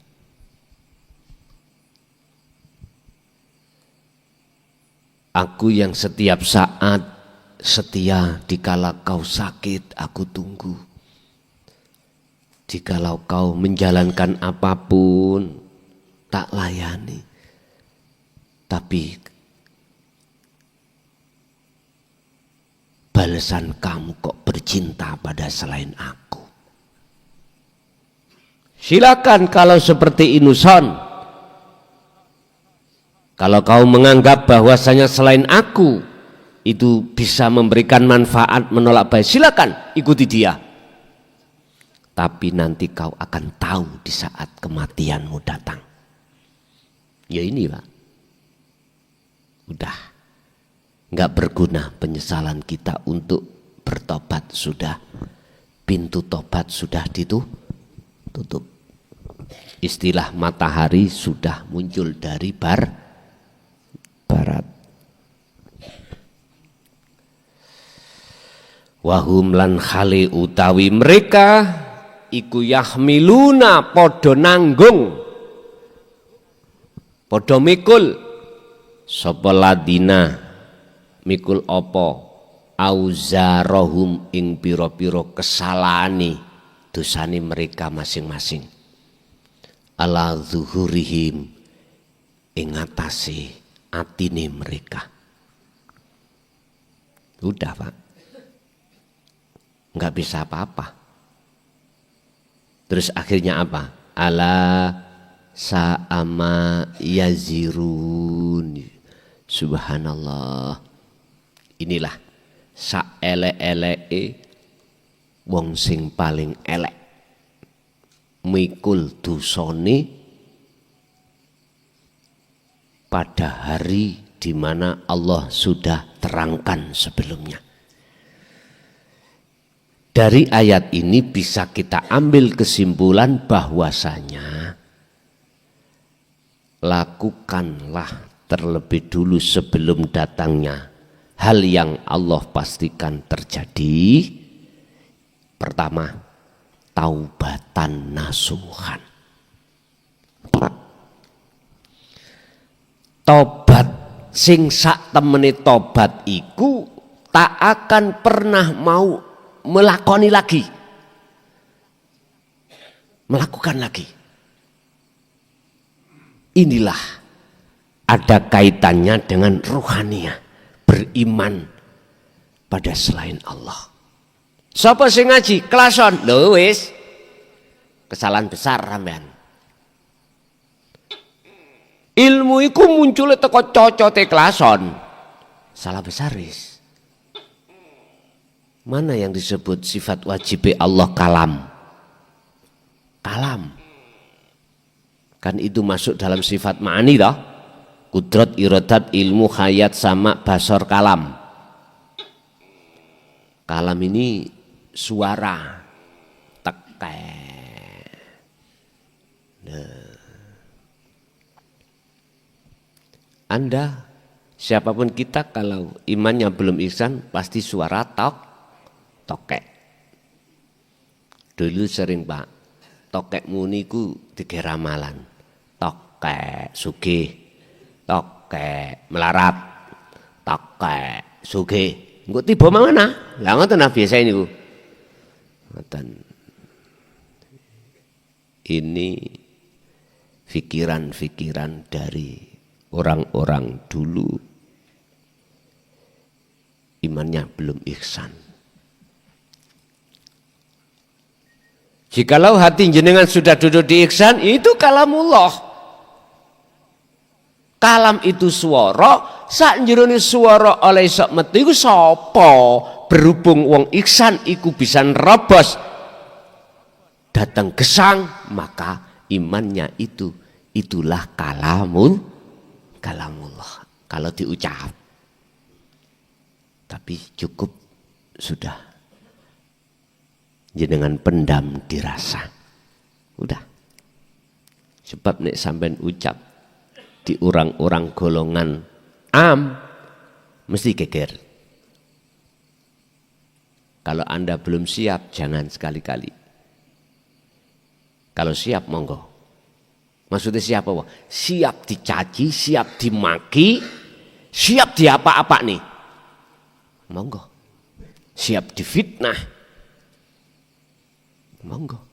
Aku yang setiap saat setia, dikala kau sakit aku tunggu. Jikalau kau menjalankan apapun tak layani. Tapi balasan kamu kok bercinta pada selain aku. Silakan kalau seperti Inuson. Kalau kau menganggap bahwasanya selain aku itu bisa memberikan manfaat, menolak baik, silakan ikuti dia. Tapi nanti kau akan tahu di saat kematianmu datang. Ya ini Pak. Udah. Enggak berguna penyesalan kita untuk bertobat sudah. Pintu tobat sudah ditutup. Istilah matahari sudah muncul dari barat. Wahum lan khali utawi mereka iku yahmiluna podo nanggung, podo mikul sapa ladina mikul opo auzarohum ing piro-piro kesalani dosani mereka masing-masing. Ala zuhurihim ing atase atine mereka. Udah Pak, nggak bisa apa-apa. Terus akhirnya apa? Ala sa'ama yazirun. Subhanallah. Inilah saelek-eleke wong sing paling elek. Mikul dosane pada hari di mana Allah sudah terangkan sebelumnya. Dari ayat ini bisa kita ambil kesimpulan bahwasanya lakukanlah terlebih dulu sebelum datangnya hal yang Allah pastikan terjadi. Pertama, taubatan nasuhan. Tobat sing sak temene tobat iku tak akan pernah mau melakukan lagi. Inilah ada kaitannya dengan rohaniah, beriman pada selain Allah. Sapa sing ngaji kelason lho wis kesalahan besar sampean. Ilmu iku muncul teko cocote kelason, salah besar wis. Mana yang disebut sifat wajib Allah kalam? Kalam. Kan itu masuk dalam sifat ma'ani toh. Kudrat, iradat, ilmu, hayat, sama, basar, kalam. Kalam ini suara. Teke. Anda, siapapun kita kalau imannya belum ihsan pasti suara tokek. Dulu sering Pak, tokekmu niku tiga ramalan. Tokek sugih, tokek melarat, tokek sugih. Engko tiba mana? Lah ngoten biasa niku. Ngoten. Ini pikiran-pikiran dari orang-orang dulu, imannya belum ihsan. Jikalau hati jenengan sudah duduk di ihsan, itu kalamullah. Kalam itu suara, sak jerone suara oleh sok metu iku sapa? Berhubung wong ihsan iku bisa nerobos datang gesang, maka imannya itulah kalamullah kalau diucap. Tapi cukup sudah jenengan pendam dirasa. Udah. Sebab nek sampean ucap di orang-orang golongan mesti geger. Kalau Anda belum siap jangan sekali-kali. Kalau siap monggo. Maksudnya siap apa? Siap dicaci, siap dimaki, siap diapa-apa nih. Monggo. Siap difitnah. Monggo.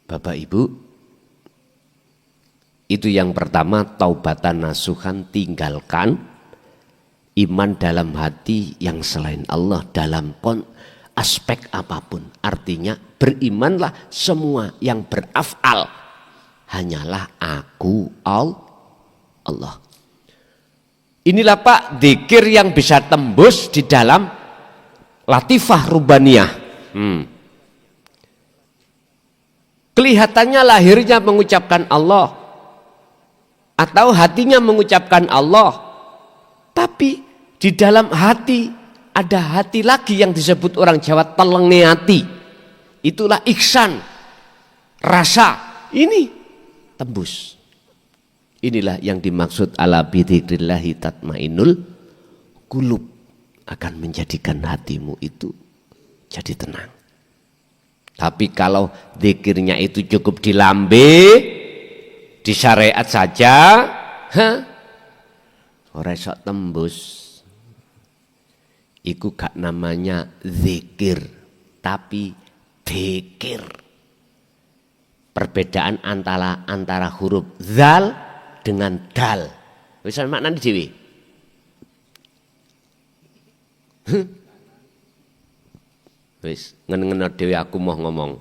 Bapak Ibu, itu yang pertama, taubatan nasuhan, tinggalkan iman dalam hati yang selain Allah dalam aspek apapun. Artinya berimanlah semua yang beraf'al hanyalah aku Allah. Inilah Pak dzikir yang bisa tembus di dalam latifah rubaniyah. Kelihatannya lahirnya mengucapkan Allah atau hatinya mengucapkan Allah, tapi di dalam hati ada hati lagi yang disebut orang Jawa telenge hati. Itulah ihsan, rasa ini tembus. Inilah yang dimaksud ala bidzikrillahi tatmainnul qulub, akan menjadikan hatimu itu jadi tenang. Tapi kalau zikirnya itu cukup di lambe, di syariat saja, ora iso tembus. Iku gak namanya zikir, tapi dzikir. Perbedaan antara huruf zal dengan dal. Wis maknane dhewe. Wis ngene-ngene dhewe aku mau ngomong.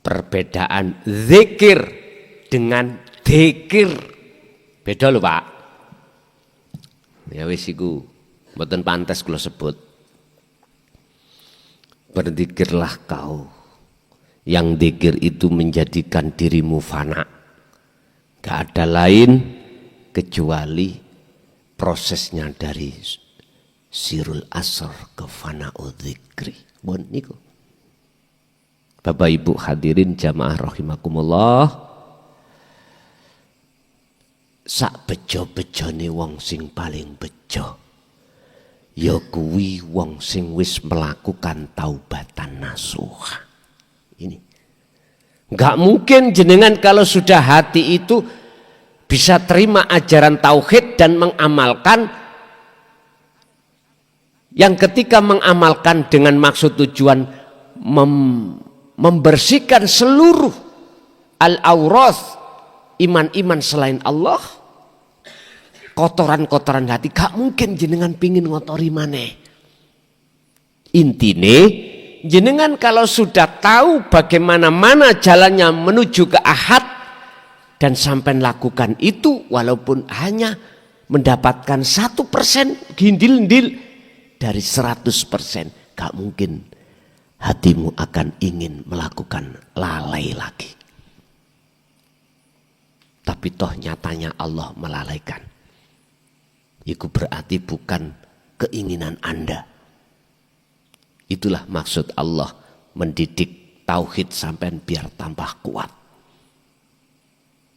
Perbedaan zikir dengan dzikir. Beda lho, Pak. Ya wis iku mboten pantes kula sebut. Berzikirlah kau. Yang zikir itu menjadikan dirimu fana. Gak ada lain kecuali prosesnya dari sirul asr ke fana'u dzikri. Bon niku. Bapak Ibu hadirin jamaah rahimakumullah. Sak bejo-bejone wong sing paling bejo ya kuwi wong sing wis melakukan taubatan nasuha. Ini enggak mungkin jenengan kalau sudah hati itu bisa terima ajaran tauhid dan mengamalkan, yang ketika mengamalkan dengan maksud tujuan membersihkan seluruh al-awrath, iman-iman selain Allah, kotoran-kotoran hati, gak mungkin jenengan pingin ngotori maneh. Intine jenengan kalau sudah tahu bagaimana jalannya menuju ke ahad dan sampai lakukan itu, walaupun hanya mendapatkan 1% gindil-gindil dari 100%, gak mungkin hatimu akan ingin melakukan lalai lagi. Tapi toh nyatanya Allah melalaikan. Itu berarti bukan keinginan Anda. Itulah maksud Allah mendidik tauhid sampai biar tambah kuat.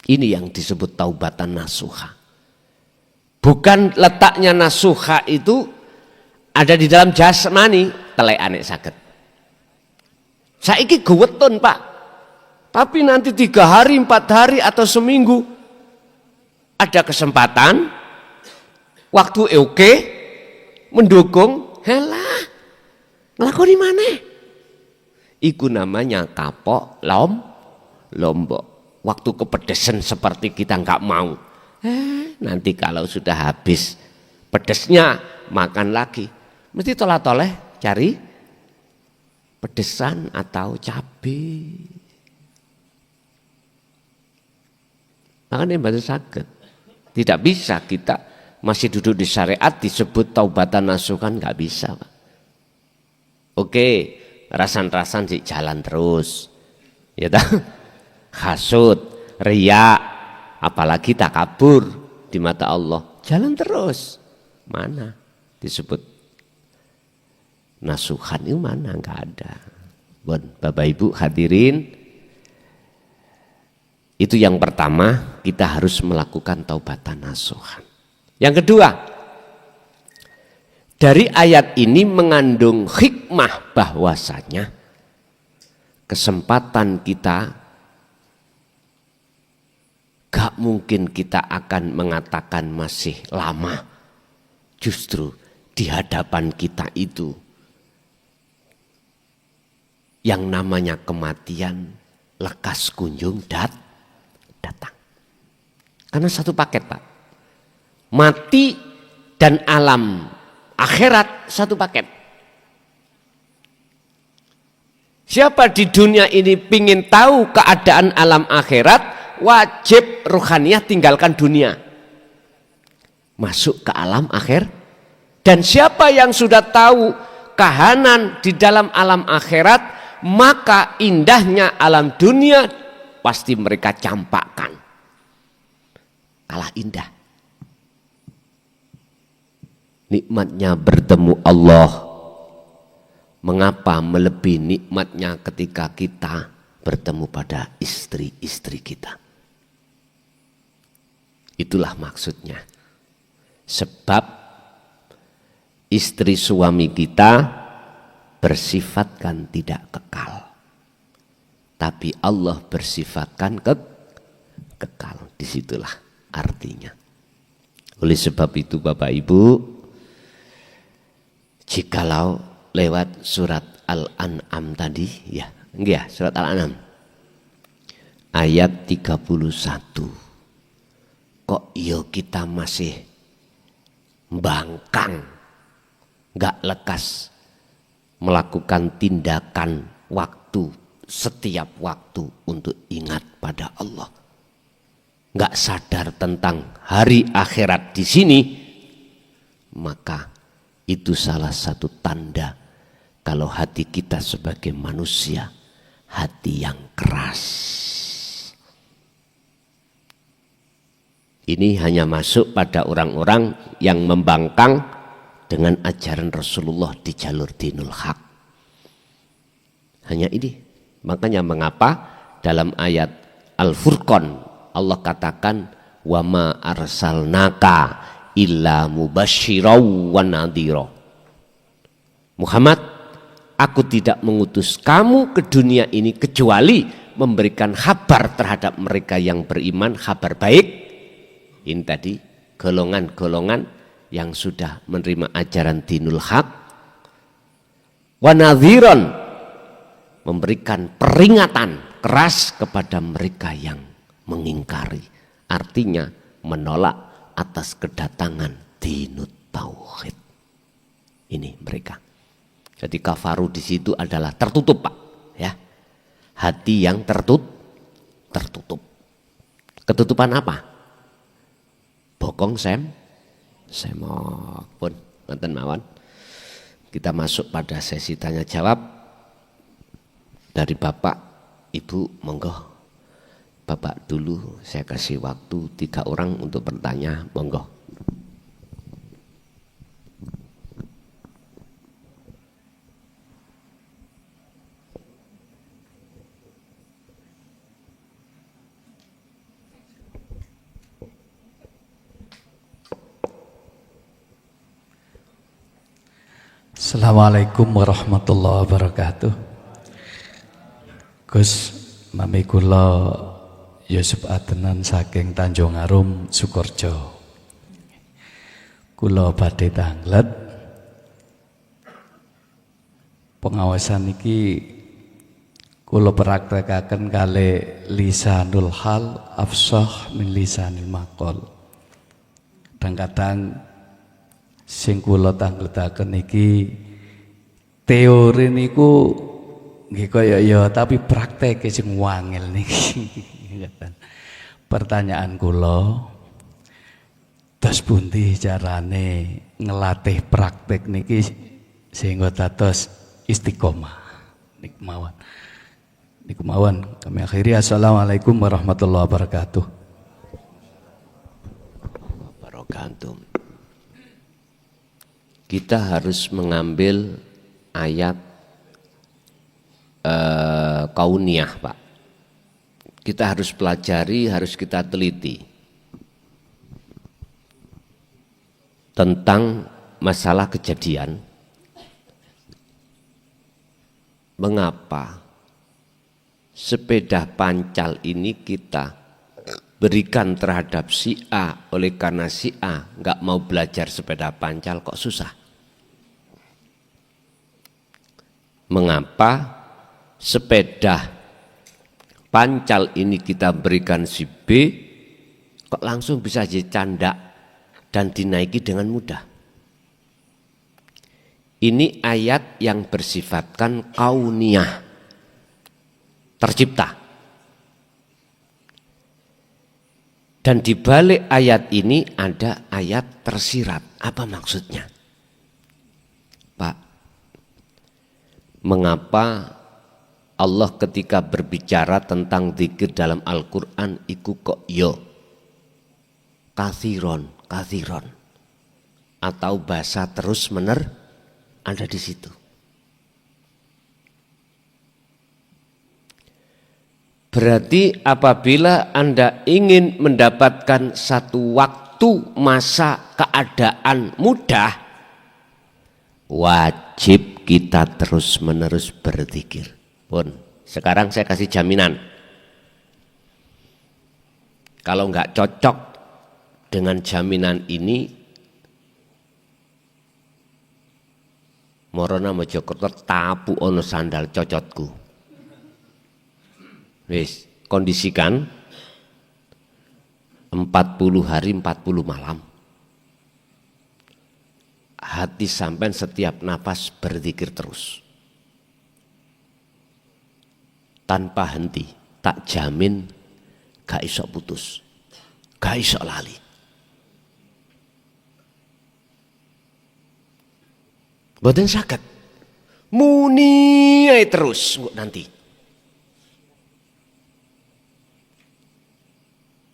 Ini yang disebut taubatan nasuha. Bukan letaknya nasuha itu ada di dalam jasmani, telekane saged. Saiki guweton Pak, tapi nanti 3 hari, 4 hari atau seminggu ada kesempatan, waktu oke, mendukung, helah, ngelakoni maneh. Iku namanya kapok lombok. Waktu kepedesan seperti kita nggak mau. Nanti kalau sudah habis pedesnya makan lagi. Mesti toleh-toleh cari pedesan atau cabai. Makanya baru sakit. Tidak bisa kita masih duduk di syariat disebut taubatan nasuhan, nggak bisa Pak. Oke, rasan-rasan sih jalan terus. Ya tak? Hasud, riya, apalagi takabur di mata Allah, jalan terus. Mana disebut nasuhan itu, mana enggak ada. Bon, Bapak Ibu hadirin, itu yang pertama, kita harus melakukan taubatan nasuhan. Yang kedua, dari ayat ini mengandung hikmah bahwasanya kesempatan kita, gak mungkin kita akan mengatakan masih lama. Justru di hadapan kita itu yang namanya kematian lekas kunjung datang. Karena satu paket Pak. Mati dan alam akhirat satu paket. Siapa di dunia ini pingin tahu keadaan alam akhirat, wajib ruhaniyah tinggalkan dunia, masuk ke alam akhir. Dan siapa yang sudah tahu kahanan di dalam alam akhirat, maka indahnya alam dunia pasti mereka campakkan. Kalah indah. Nikmatnya bertemu Allah, mengapa melebihi nikmatnya ketika kita bertemu pada istri-istri kita. Itulah maksudnya. Sebab istri suami kita bersifatkan tidak kekal. Tapi Allah bersifatkan kekal. Disitulah artinya. Oleh sebab itu Bapak Ibu, jikalau lewat surat Al-An'am tadi, ya, enggak, surat Al-An'am ayat 31. Kok yo kita masih bangkang, gak lekas melakukan tindakan waktu, setiap waktu untuk ingat pada Allah. Gak sadar tentang hari akhirat di sini, maka itu salah satu tanda kalau hati kita sebagai manusia, hati yang keras. Ini hanya masuk pada orang-orang yang membangkang dengan ajaran Rasulullah di jalur dinul haq. Hanya ini. Makanya mengapa dalam ayat Al-Furqan Allah katakan wa ma arsalnaka illa mubasysyiran wa nadhira. Muhammad, aku tidak mengutus kamu ke dunia ini kecuali memberikan kabar terhadap mereka yang beriman, kabar baik. Ini tadi golongan-golongan yang sudah menerima ajaran dinul haq. Wa nadhiran, memberikan peringatan keras kepada mereka yang mengingkari. Artinya menolak atas kedatangan dinut tauhid. Ini mereka. Jadi kafaru di situ adalah tertutup, Pak, ya. Hati yang tertutup. Ketutupan apa? Bokong semok pun ngoten mawon. Kita masuk pada sesi tanya jawab dari Bapak, Ibu, monggo. Bapak dulu, saya kasih waktu 3 orang untuk bertanya, monggo. Assalamualaikum warahmatullahi wabarakatuh. Gus, mami kula Yusuf Adnan saking Tanjung Arum, Sukorejo. Kula badhe tanglet pengawasan iki kula praktekaken kalih lisanul hal afsah min lisanil maqal. Kadang-kadang sing kula tangletaken iki teori niku nggih kaya ya tapi prakteke sing wangel niki. Pertanyaan kula, tos pundi carane ngelatih praktek niki sehingga dados istiqomah? Niku mawon. Kami akhiri, assalamualaikum warahmatullahi wabarakatuh. Kita harus mengambil ayat kauniyah, Pak. Kita harus pelajari, harus kita teliti tentang masalah kejadian. Mengapa sepeda pancal ini kita berikan terhadap si A, oleh karena si A nggak mau belajar sepeda pancal kok susah. Mengapa sepeda pancal ini kita berikan si B kok langsung bisa jadi candak dan dinaiki dengan mudah. Ini ayat yang bersifatkan kauniyah, tercipta. Dan di balik ayat ini ada ayat tersirat. Apa maksudnya? Pak, mengapa Allah ketika berbicara tentang zikir dalam Al-Quran iku kok yo kathiron atau bahasa terus ada di situ? Berarti apabila Anda ingin mendapatkan satu waktu, masa, keadaan mudah, wajib kita terus-menerus berzikir. Pun, sekarang saya kasih jaminan. Kalau nggak cocok dengan jaminan ini, Morona Mojokerto tapu ono sandal cocotku. Wis, kondisikan 40 hari 40 malam. Hati sampean setiap nafas berzikir terus. Tanpa henti, tak jamin gak iso putus, gak iso lali. Mboten saged. Muni ae terus nanti.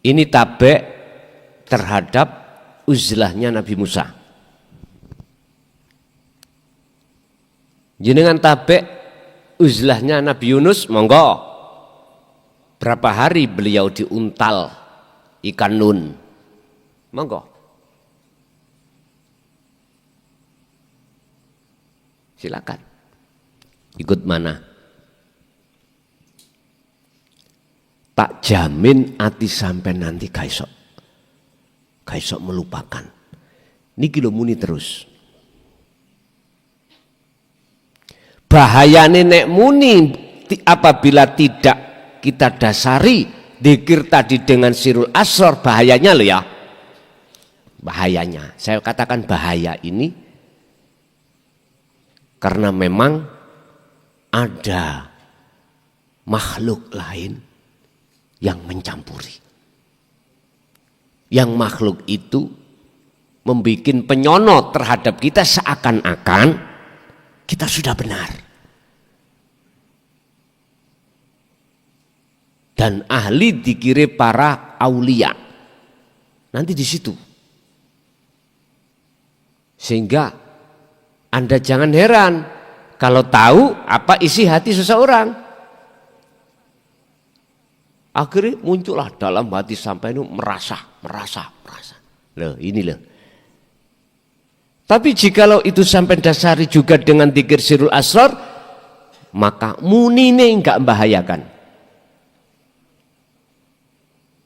Ini tabek terhadap uzlahnya Nabi Musa. Jenengan tabek uzlahnya Nabi Yunus, monggo. Berapa hari beliau diuntal ikan nun, monggo. Silakan. Ikut mana? Tak jamin ati sampai nanti kaisok melupakan. Niki lho muni terus. Bahayane nek muni apabila tidak kita dasari dzikir tadi dengan sirul asrar, bahayanya loh ya. Bahayanya, saya katakan bahaya ini karena memang ada makhluk lain yang mencampuri. Yang makhluk itu membuat penyonot terhadap kita seakan-akan kita sudah benar. Dan ahli dikira para aulia. Nanti di situ. Sehingga Anda jangan heran kalau tahu apa isi hati seseorang. Akhirnya muncullah dalam hati sampai itu merasa. Loh, ini loh. Tapi jikalau itu sampai dasari juga dengan dzikir sirul asrar, maka munine enggak membahayakan.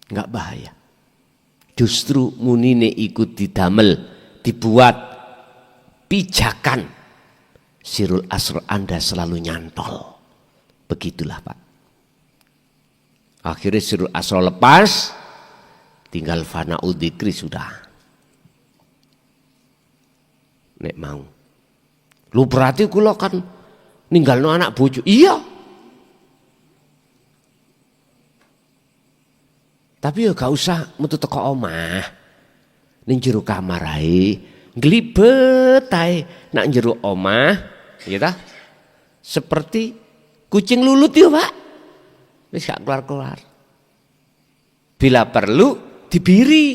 Enggak bahaya. Justru munine ikut didamel, dibuat pijakan. Sirul asrar Anda selalu nyantol. Begitulah Pak. Akhirnya sirul asrar lepas, tinggal fana'u dzikri sudah. Nek mau. Lu berarti kula kan ninggalno anak bojo. Iya. Tapi ya gak usah metu teko omah. Ning jero kamar ae, glibet ae nak jero omah, ya ta? Seperti kucing lulut ya, Pak. Wis gak keluar-keluar. Bila perlu dibiri.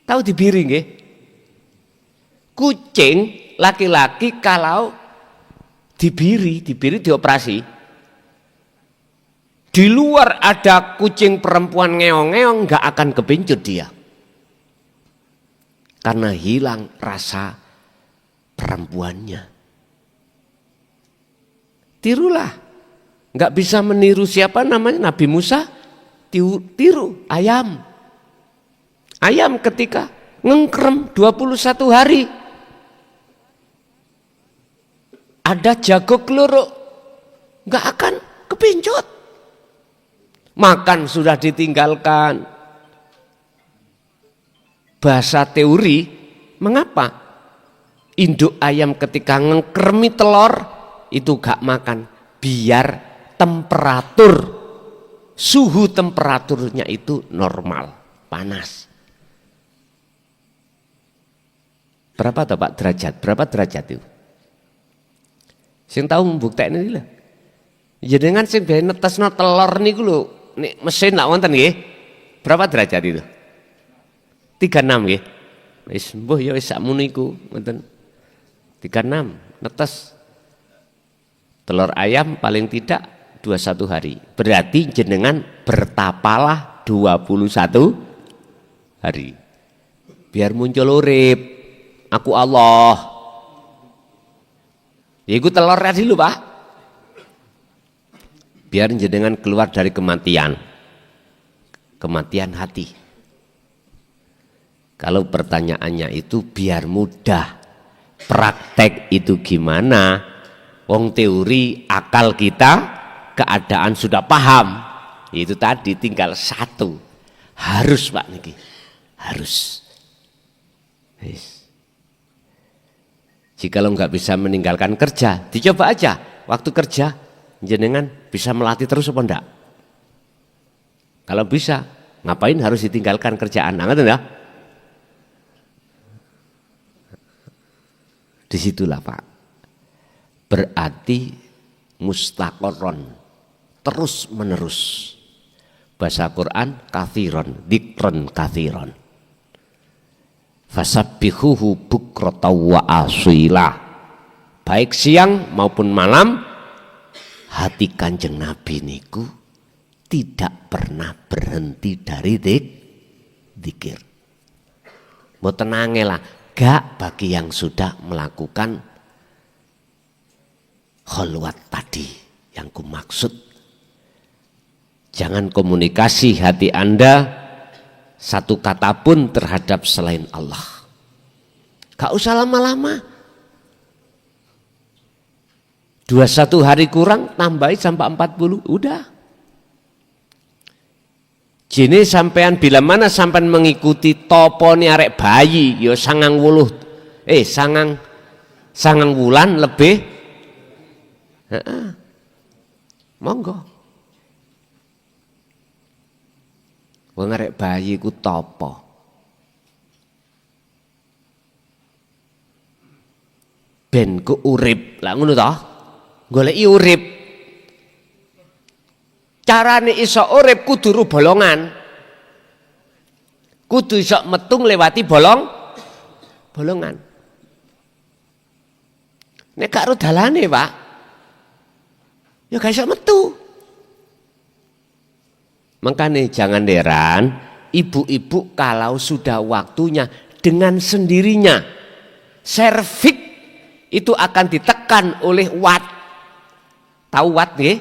Tahu dibiri nggih? Kucing laki-laki kalau dibiri dioperasi. Di luar ada kucing perempuan ngeong-ngeong nggak akan kebencut dia. Karena hilang rasa perempuannya. Tirulah. Nggak bisa meniru siapa namanya Nabi Musa, tiru ayam. Ayam ketika ngengkrem 21 hari. Ada jago keluruk, nggak akan kebencut. Makan sudah ditinggalkan. Bahasa teori, mengapa induk ayam ketika ngengkremi telur itu gak makan? Biar suhu temperaturnya itu normal, panas. Berapa tuh Pak derajat? Berapa derajat itu? Sing tahu membuktikan ini lah. Jadi dengan sing biasa netesno telur niku lho, nek mesin lak wonten nggih. Berapa derajat itu? 36 nggih. Wis mbuh ya wis sakmono iku, ngoten. 36 netes. Telur ayam paling tidak 21 hari. Berarti jenengan bertapalah 21 hari. Biar muncul urip. Aku Allah. Ya iku telurnya dulu Pak. Biar jenengan keluar dari kematian hati. Kalau pertanyaannya itu biar mudah, praktek itu gimana? Wong teori akal kita, keadaan sudah paham. Itu tadi tinggal satu, harus Pak niki, harus. Jikalau nggak bisa meninggalkan kerja, dicoba aja waktu kerja. Jenengan bisa melatih terus apa enggak? Kalau bisa, ngapain harus ditinggalkan kerjaan? Ngerti ya? Disitulah Pak. Berarti mustaqorron, terus menerus. Bahasa Quran kathiron, dikron kathiron. Fasabbihuhu bukrata wa asila. Baik siang maupun malam, hati Kanjeng Nabi niku tidak pernah berhenti dari zikir. Mau tenangelah, gak bagi yang sudah melakukan kholwat tadi yang ku maksud. Jangan komunikasi hati Anda satu kata pun terhadap selain Allah. Gak usah lama-lama. 21 hari kurang, tambahin sampai 40, udah. Jini sampean bila mana sampean mengikuti topone arek bayi, yo sangang wulan lebih, monggo. Wong arek bayi ku topo. Ben ku urip, lah ngono toh? Goleki urip. Carane iso urip kudu bolongan. Kudu iso metung lewati bolongan. Nek gak ro dalane, Pak. Ya gak iso metu. Makanya jangan heran ibu-ibu kalau sudah waktunya dengan sendirinya serviks itu akan ditekan oleh watt. Tahu watt nggih?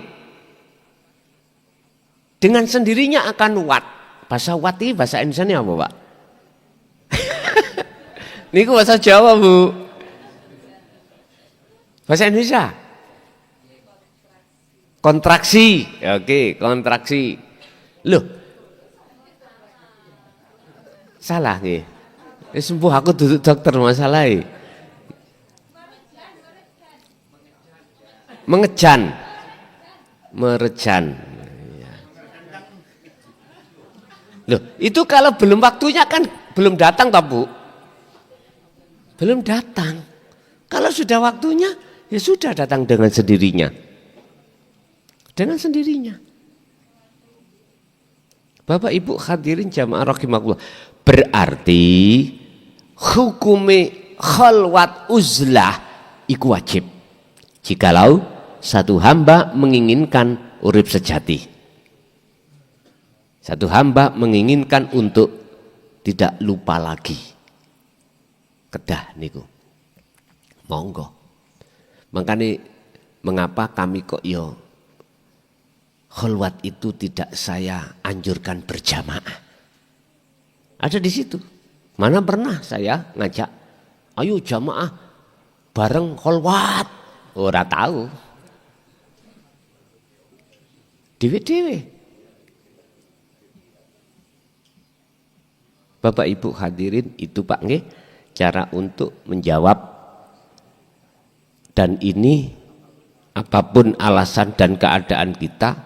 Dengan sendirinya akan watt. Bahasa watt ini bahasa Indonesia apa, Pak? Niku bahasa Jawa, Bu. Bahasa Indonesia? Kontraksi. Oke, kontraksi. Loh. Salah nggih. Sembuh aku duduk dokter masalah. Merejan. Loh, itu kalau belum waktunya kan belum datang toh, Bu? Belum datang. Kalau sudah waktunya, ya sudah datang dengan sendirinya. Dengan sendirinya. Bapak Ibu hadirin jamaah rahimakumullah. Berarti hukume khalwat uzlah iku wajib. Jikalau satu hamba menginginkan urip sejati. Satu hamba menginginkan untuk tidak lupa lagi. Kedah niku. Monggo. Makanya mengapa kami kok yo kholwat itu tidak saya anjurkan berjamaah. Ada di situ. Mana pernah saya ngajak, ayo jamaah bareng kholwat. Ora tahu. Dewe-dewe. Bapak Ibu hadirin itu Pak nggih cara untuk menjawab, dan ini apapun alasan dan keadaan kita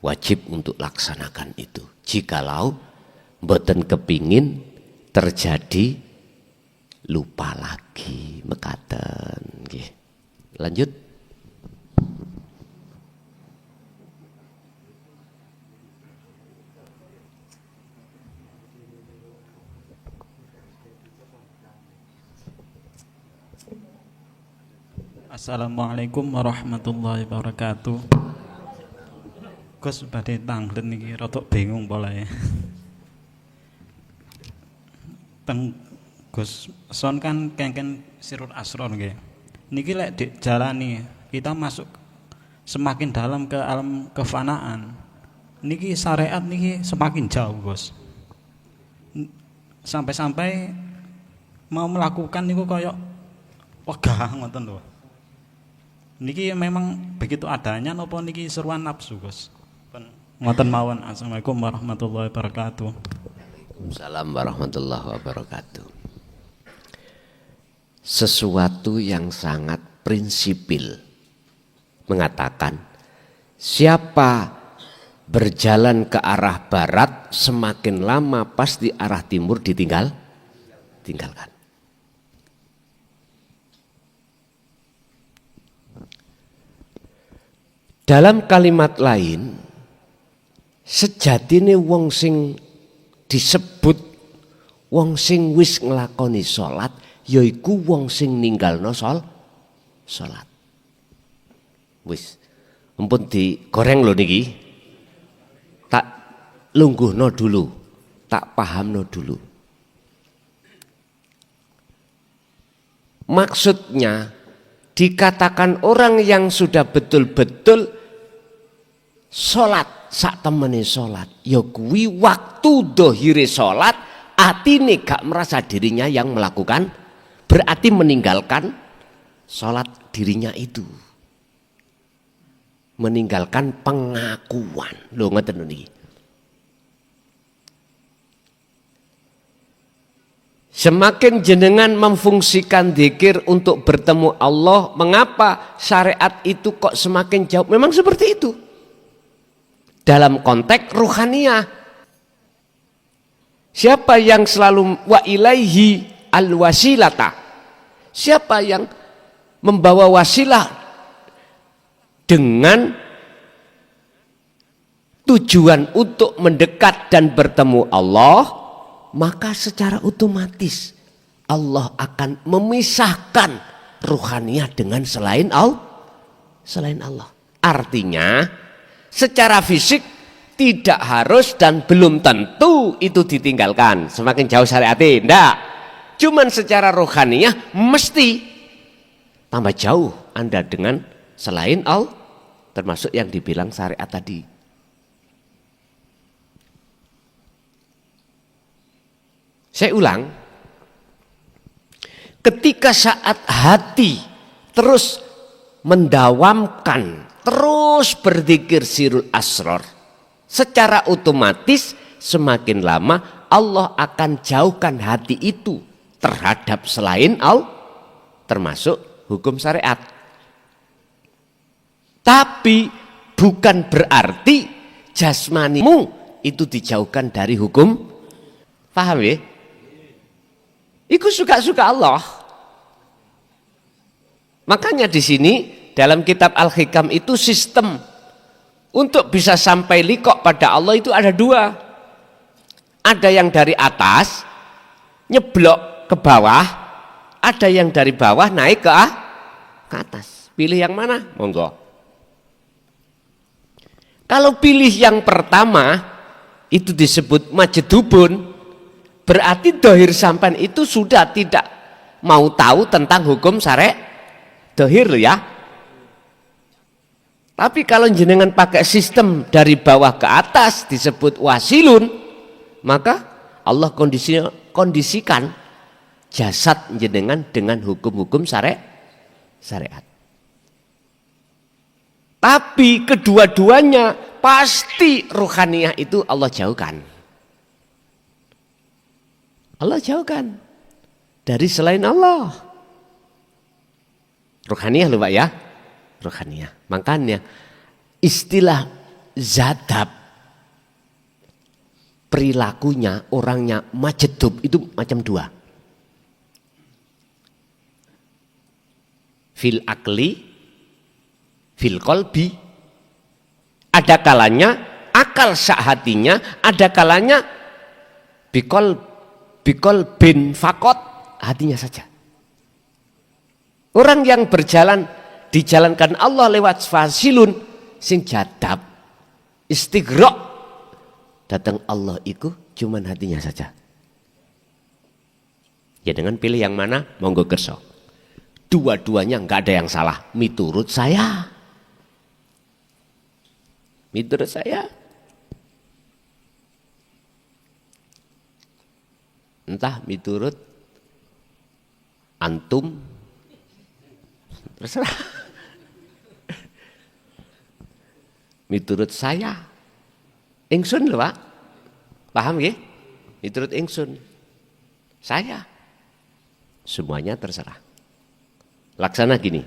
wajib untuk laksanakan itu. Jikalau mboten kepingin terjadi lupa lagi mekaten nggih. Lanjut. Assalamualaikum warahmatullahi wabarakatuh. Gus badhe tanglet niki rada bingung polae. Teng Gus son kan kengken sirul asron nggih. Niki lek dijalani kita masuk semakin dalam ke alam kefanaan. Niki syariat niki semakin jauh, Gus. Sampai-sampai mau melakukan niku koyok wegah ngoten lho. Niki memang begitu adanya napa niki seruan nafsu, Gus? Ngoten mawon. Assalamualaikum warahmatullahi wabarakatuh. Waalaikumsalam warahmatullahi wabarakatuh. Sesuatu yang sangat prinsipil mengatakan siapa berjalan ke arah barat semakin lama pasti arah timur tinggalkan. Dalam kalimat lain, sejatine wong sing disebut Wong sing wis nglakoni salat yaiku wong sing ninggalno salat. Wis ampun digoreng lho niki. Tak lungguhno dulu, tak pahamno dulu. Maksudnya dikatakan orang yang sudah betul-betul sholat sak temene sholat ya kuwi waktu dohire sholat atine gak merasa dirinya yang melakukan, berarti meninggalkan sholat dirinya itu, meninggalkan pengakuan. Lho ngeten niki. Semakin jenengan memfungsikan dzikir untuk bertemu Allah, mengapa syariat itu kok semakin jauh? Memang seperti itu. Dalam konteks ruhaniyah. Siapa yang selalu wa ilaihi al-wasilata? Siapa yang membawa wasilah dengan tujuan untuk mendekat dan bertemu Allah, maka secara otomatis Allah akan memisahkan ruhaniyah dengan selain Allah. Artinya secara fisik tidak harus dan belum tentu itu ditinggalkan semakin jauh syariatnya, enggak. Cuman secara ruhaniyah mesti tambah jauh Anda dengan selain Allah, termasuk yang dibilang syariat tadi. Saya ulang, ketika saat hati terus mendawamkan, terus berzikir sirul asror, secara otomatis semakin lama Allah akan jauhkan hati itu terhadap selain Allah, termasuk hukum syariat. Tapi bukan berarti jasmanimu itu dijauhkan dari hukum. Paham ya? Itu suka-suka Allah. Makanya di sini dalam kitab Al-Hikam itu sistem untuk bisa sampai liqo pada Allah itu ada dua. Ada yang dari atas nyeblok ke bawah, ada yang dari bawah naik ke atas. Pilih yang mana? Monggo. Kalau pilih yang pertama itu disebut majedubun, berarti dohir sampan itu sudah tidak mau tahu tentang hukum syariat dohir loh ya. Tapi kalau jenengan pakai sistem dari bawah ke atas disebut wasilun, maka Allah kondisikan jasad jenengan dengan hukum-hukum syariat. Tapi kedua-duanya pasti ruhaniyah itu Allah jauhkan. Allah jauhkan dari selain Allah. Ruhaniyah lho Pak ya. Ruhaniyah. Makanya istilah zadab, perilakunya orangnya majedub itu macam dua. Fil akli, fil kolbi. Ada kalanya akal sak hatinya, ada kalanya bikol bin fakot, hatinya saja. Orang yang berjalan dijalankan Allah lewat fasilun sing jadab istighraq, datang Allah itu cuman hatinya saja. Ya dengan pilih yang mana monggo kerso. Dua-duanya enggak ada yang salah miturut saya. Miturut saya. Entah miturut antum, terserah. Miturut saya, ingsun lho Pak, paham ya? Miturut ingsun, saya, semuanya terserah. Laksana gini,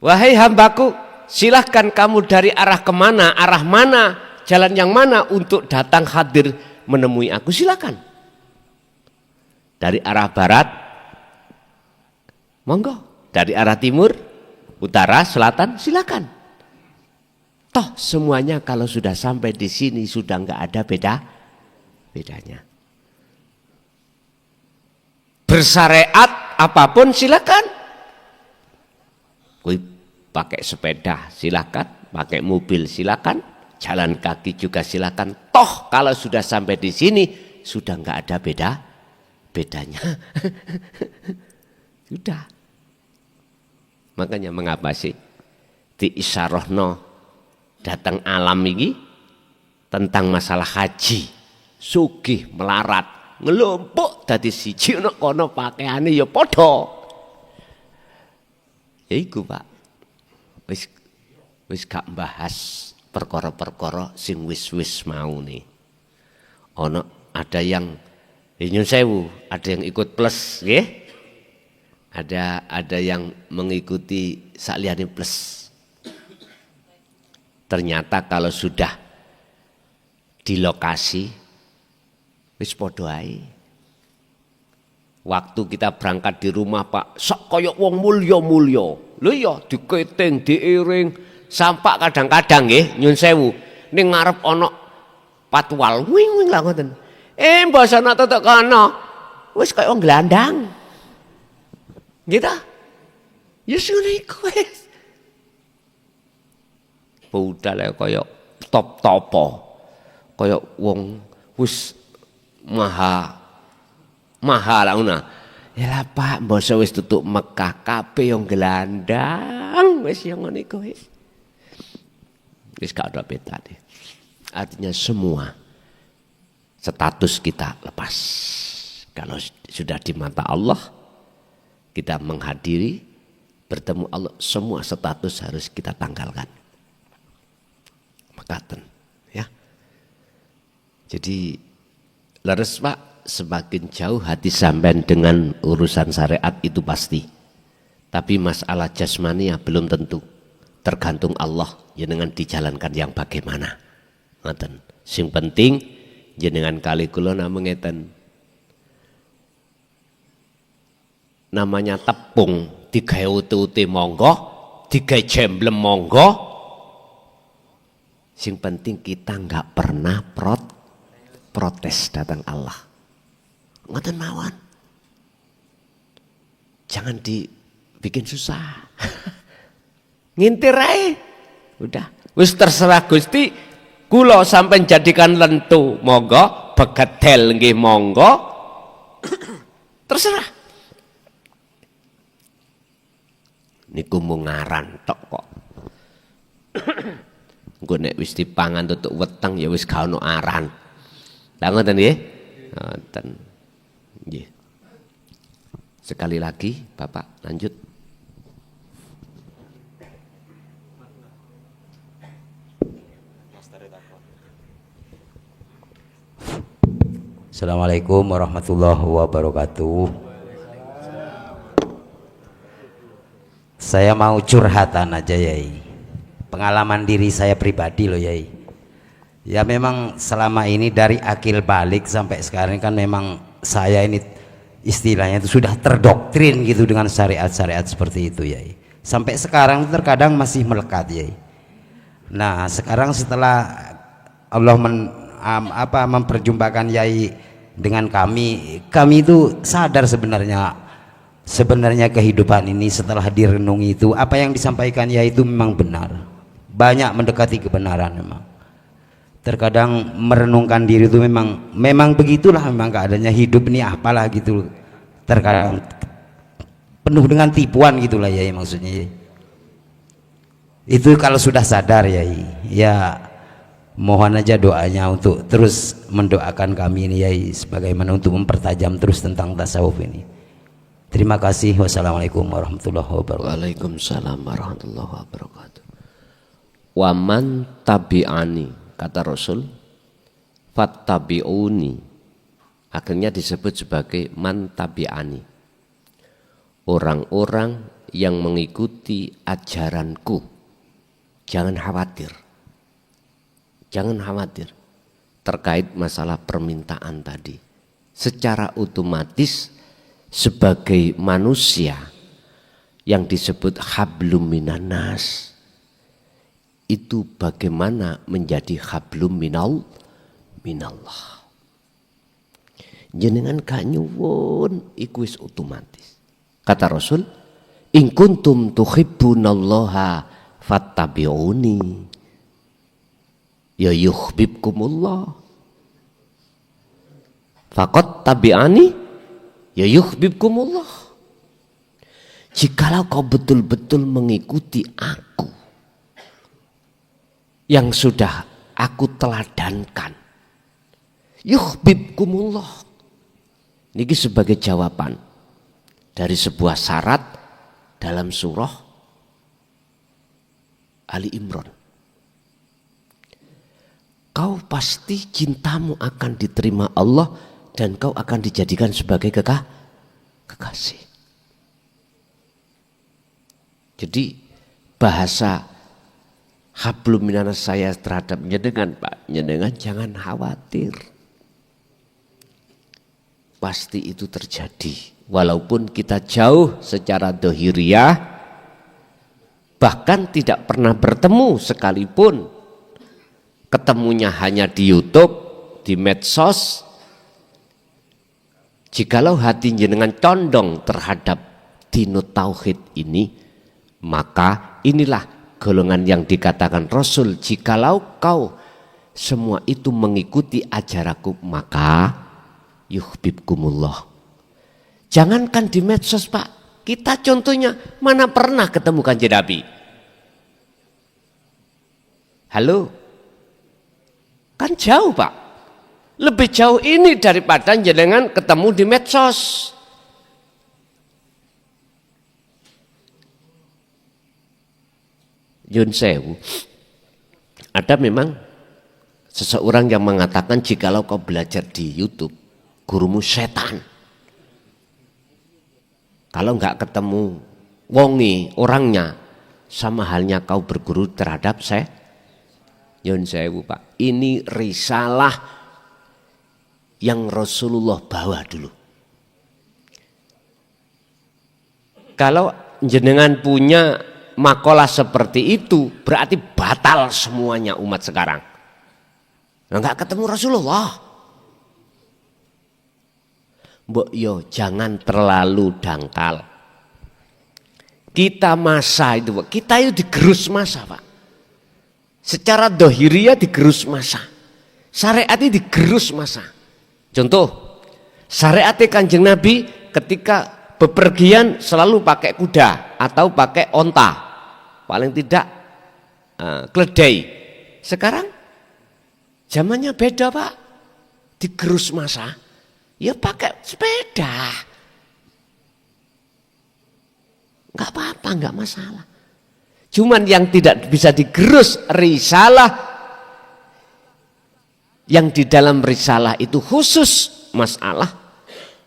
wahai hambaku, silahkan kamu dari arah kemana, arah mana, jalan yang mana untuk datang hadir menemui aku, silakan. Dari arah barat, monggo. Dari arah timur, utara, selatan, silakan. Toh semuanya kalau sudah sampai di sini sudah nggak ada bedanya. Bersyariat apapun silakan. Kui pakai sepeda silakan, pakai mobil silakan, jalan kaki juga silakan. Toh kalau sudah sampai di sini sudah nggak ada bedanya. Sudah. Makanya mengapa sih diisyarahno datang alam ini tentang masalah haji, sugih melarat, ngelumpuk dadi siji ana kono pakaiane ya padha. Ya iku Pak. Wis gak bahas perkara-perkara sing wis-wis mau nih. Ada yang nyun sewu, ada yang ikut plus, nggih. Ada yang mengikuti sakliyane plus. Ternyata kalau sudah di lokasi wis padha ae. Waktu kita berangkat di rumah Pak, sok kaya wong mulya-mulya. Lho ya diketing, diiring, sampak kadang-kadang nggih nyun sewu ning ngarep ana patwal wing-wing lah ngoten. Mbasana tetek kana wis kaya wong gelandang. Gitu? Ya ngono iku wis. Budal kaya top-topo. Kaya wong wis maha lah ngono. Ya lah Pak, mbasa wis tutuk Mekah kabeh yang gelandang wis yang ngono iku wis. Wis gak ada bedane. Artinya semua status kita lepas. Kalau sudah di mata Allah, kita menghadiri, bertemu Allah, semua status harus kita tanggalkan. Mekaten, ya. Jadi leres Pak, semakin jauh hati sampean dengan urusan syariat itu pasti. Tapi masalah jasmani ya belum tentu. Tergantung Allah, jenengan dijalankan yang bagaimana. Ngoten. Sing penting jenengan kali kula namung ngeten. Namanya tepung digawe uti-uti monggo, digawe jemblem monggo. Sing penting kita nggak pernah protes datang Allah. Ngoten mawon. Jangan dibikin susah. Ngintir ae. Udah, wis terserah Gusti. Kula sampean jadikan lentu monggo, begedel nggih monggo. Terserah. Niku mung ngaran tok kok. Engko nek wis dipangan tutuk weteng ya wis gak ono aran. Lah ngoten nggih? Ngoten. Nggih. Sekali lagi Bapak lanjut. Assalamualaikum warahmatullahi wabarakatuh. Saya mau curhatan aja Yai. Pengalaman diri saya pribadi loh Yai. Ya memang selama ini dari akil balik sampai sekarang kan memang saya ini istilahnya itu sudah terdoktrin gitu dengan syariat-syariat seperti itu Yai. Sampai sekarang terkadang masih melekat Yai. Nah sekarang setelah Allah memperjumpakan Yai dengan kami itu sadar sebenarnya kehidupan ini setelah direnungi itu apa yang disampaikan Yai itu memang benar, banyak mendekati kebenaran. Memang terkadang merenungkan diri itu memang begitulah, memang keadaannya hidup ini apalah gitu, terkadang penuh dengan tipuan gitulah Yai, maksudnya Yai. Itu kalau sudah sadar Yai, ya mohon aja doanya untuk terus mendoakan kami ini Yai, sebagaimana untuk mempertajam terus tentang tasawuf ini. Terima kasih. Wassalamualaikum warahmatullahi wabarakatuh. Waalaikumsalam warahmatullahi wabarakatuh. Waman tabi'ani, kata Rasul, fattabi'uni. Akhirnya disebut sebagai man tabi'ani. Orang-orang yang mengikuti ajaranku. Jangan khawatir. Jangan khawatir terkait masalah permintaan tadi. Secara otomatis sebagai manusia yang disebut hablum minannas, itu bagaimana menjadi hablum minallah. jenengan gak nyuwun iku wis otomatis. Kata Rasul, in kuntum tuhibbunallaha fattabi'uni ya yuhibbukumullah. Faqad tabi'ani ya yuhibbukumullah. Jikalau kau betul-betul mengikuti aku yang sudah aku teladankan, yuhibbukumullah. Niki sebagai jawaban dari sebuah syarat dalam surah Ali Imran. Kau pasti cintamu akan diterima Allah dan kau akan dijadikan sebagai kekasih. Jadi bahasa hablum minanas saya terhadap jenengan, Pak, jenengan jangan khawatir. Pasti itu terjadi. Walaupun kita jauh secara dohiriyah, bahkan tidak pernah bertemu sekalipun. Ketemunya hanya di YouTube, di medsos. Jikalau hati jenengan condong terhadap dinut tauhid ini, maka inilah golongan yang dikatakan Rasul, jikalau kau semua itu mengikuti ajaranku, maka yuhibbukumullah. Jangankan di medsos, Pak, kita contohnya mana pernah ketemu Kanjeng Nabi? Halo, kan jauh, Pak. Lebih jauh ini daripada jenengan ketemu di medsos. Yun sewu, ada memang seseorang yang mengatakan jikalau kau belajar di YouTube, gurumu setan. Kalau enggak ketemu wongi orangnya, sama halnya kau berguru terhadap saya. Yun sewu, Pak, ini risalah yang Rasulullah bawa dulu. Kalau jenengan punya makalah seperti itu, berarti batal semuanya umat sekarang. Enggak ketemu Rasulullah. Mbok yo jangan terlalu dangkal. Kita masa itu, kita itu digerus masa, Pak. Secara dohiriyah digerus masa. Syariat itu digerus masa. Contoh, syariat Kanjeng Nabi ketika bepergian selalu pakai kuda atau pakai onta, paling tidak keledai. Sekarang zamannya beda, Pak. Digerus masa, ya pakai sepeda. Enggak apa-apa, enggak masalah. Cuman yang tidak bisa digerus risalah, yang di dalam risalah itu khusus masalah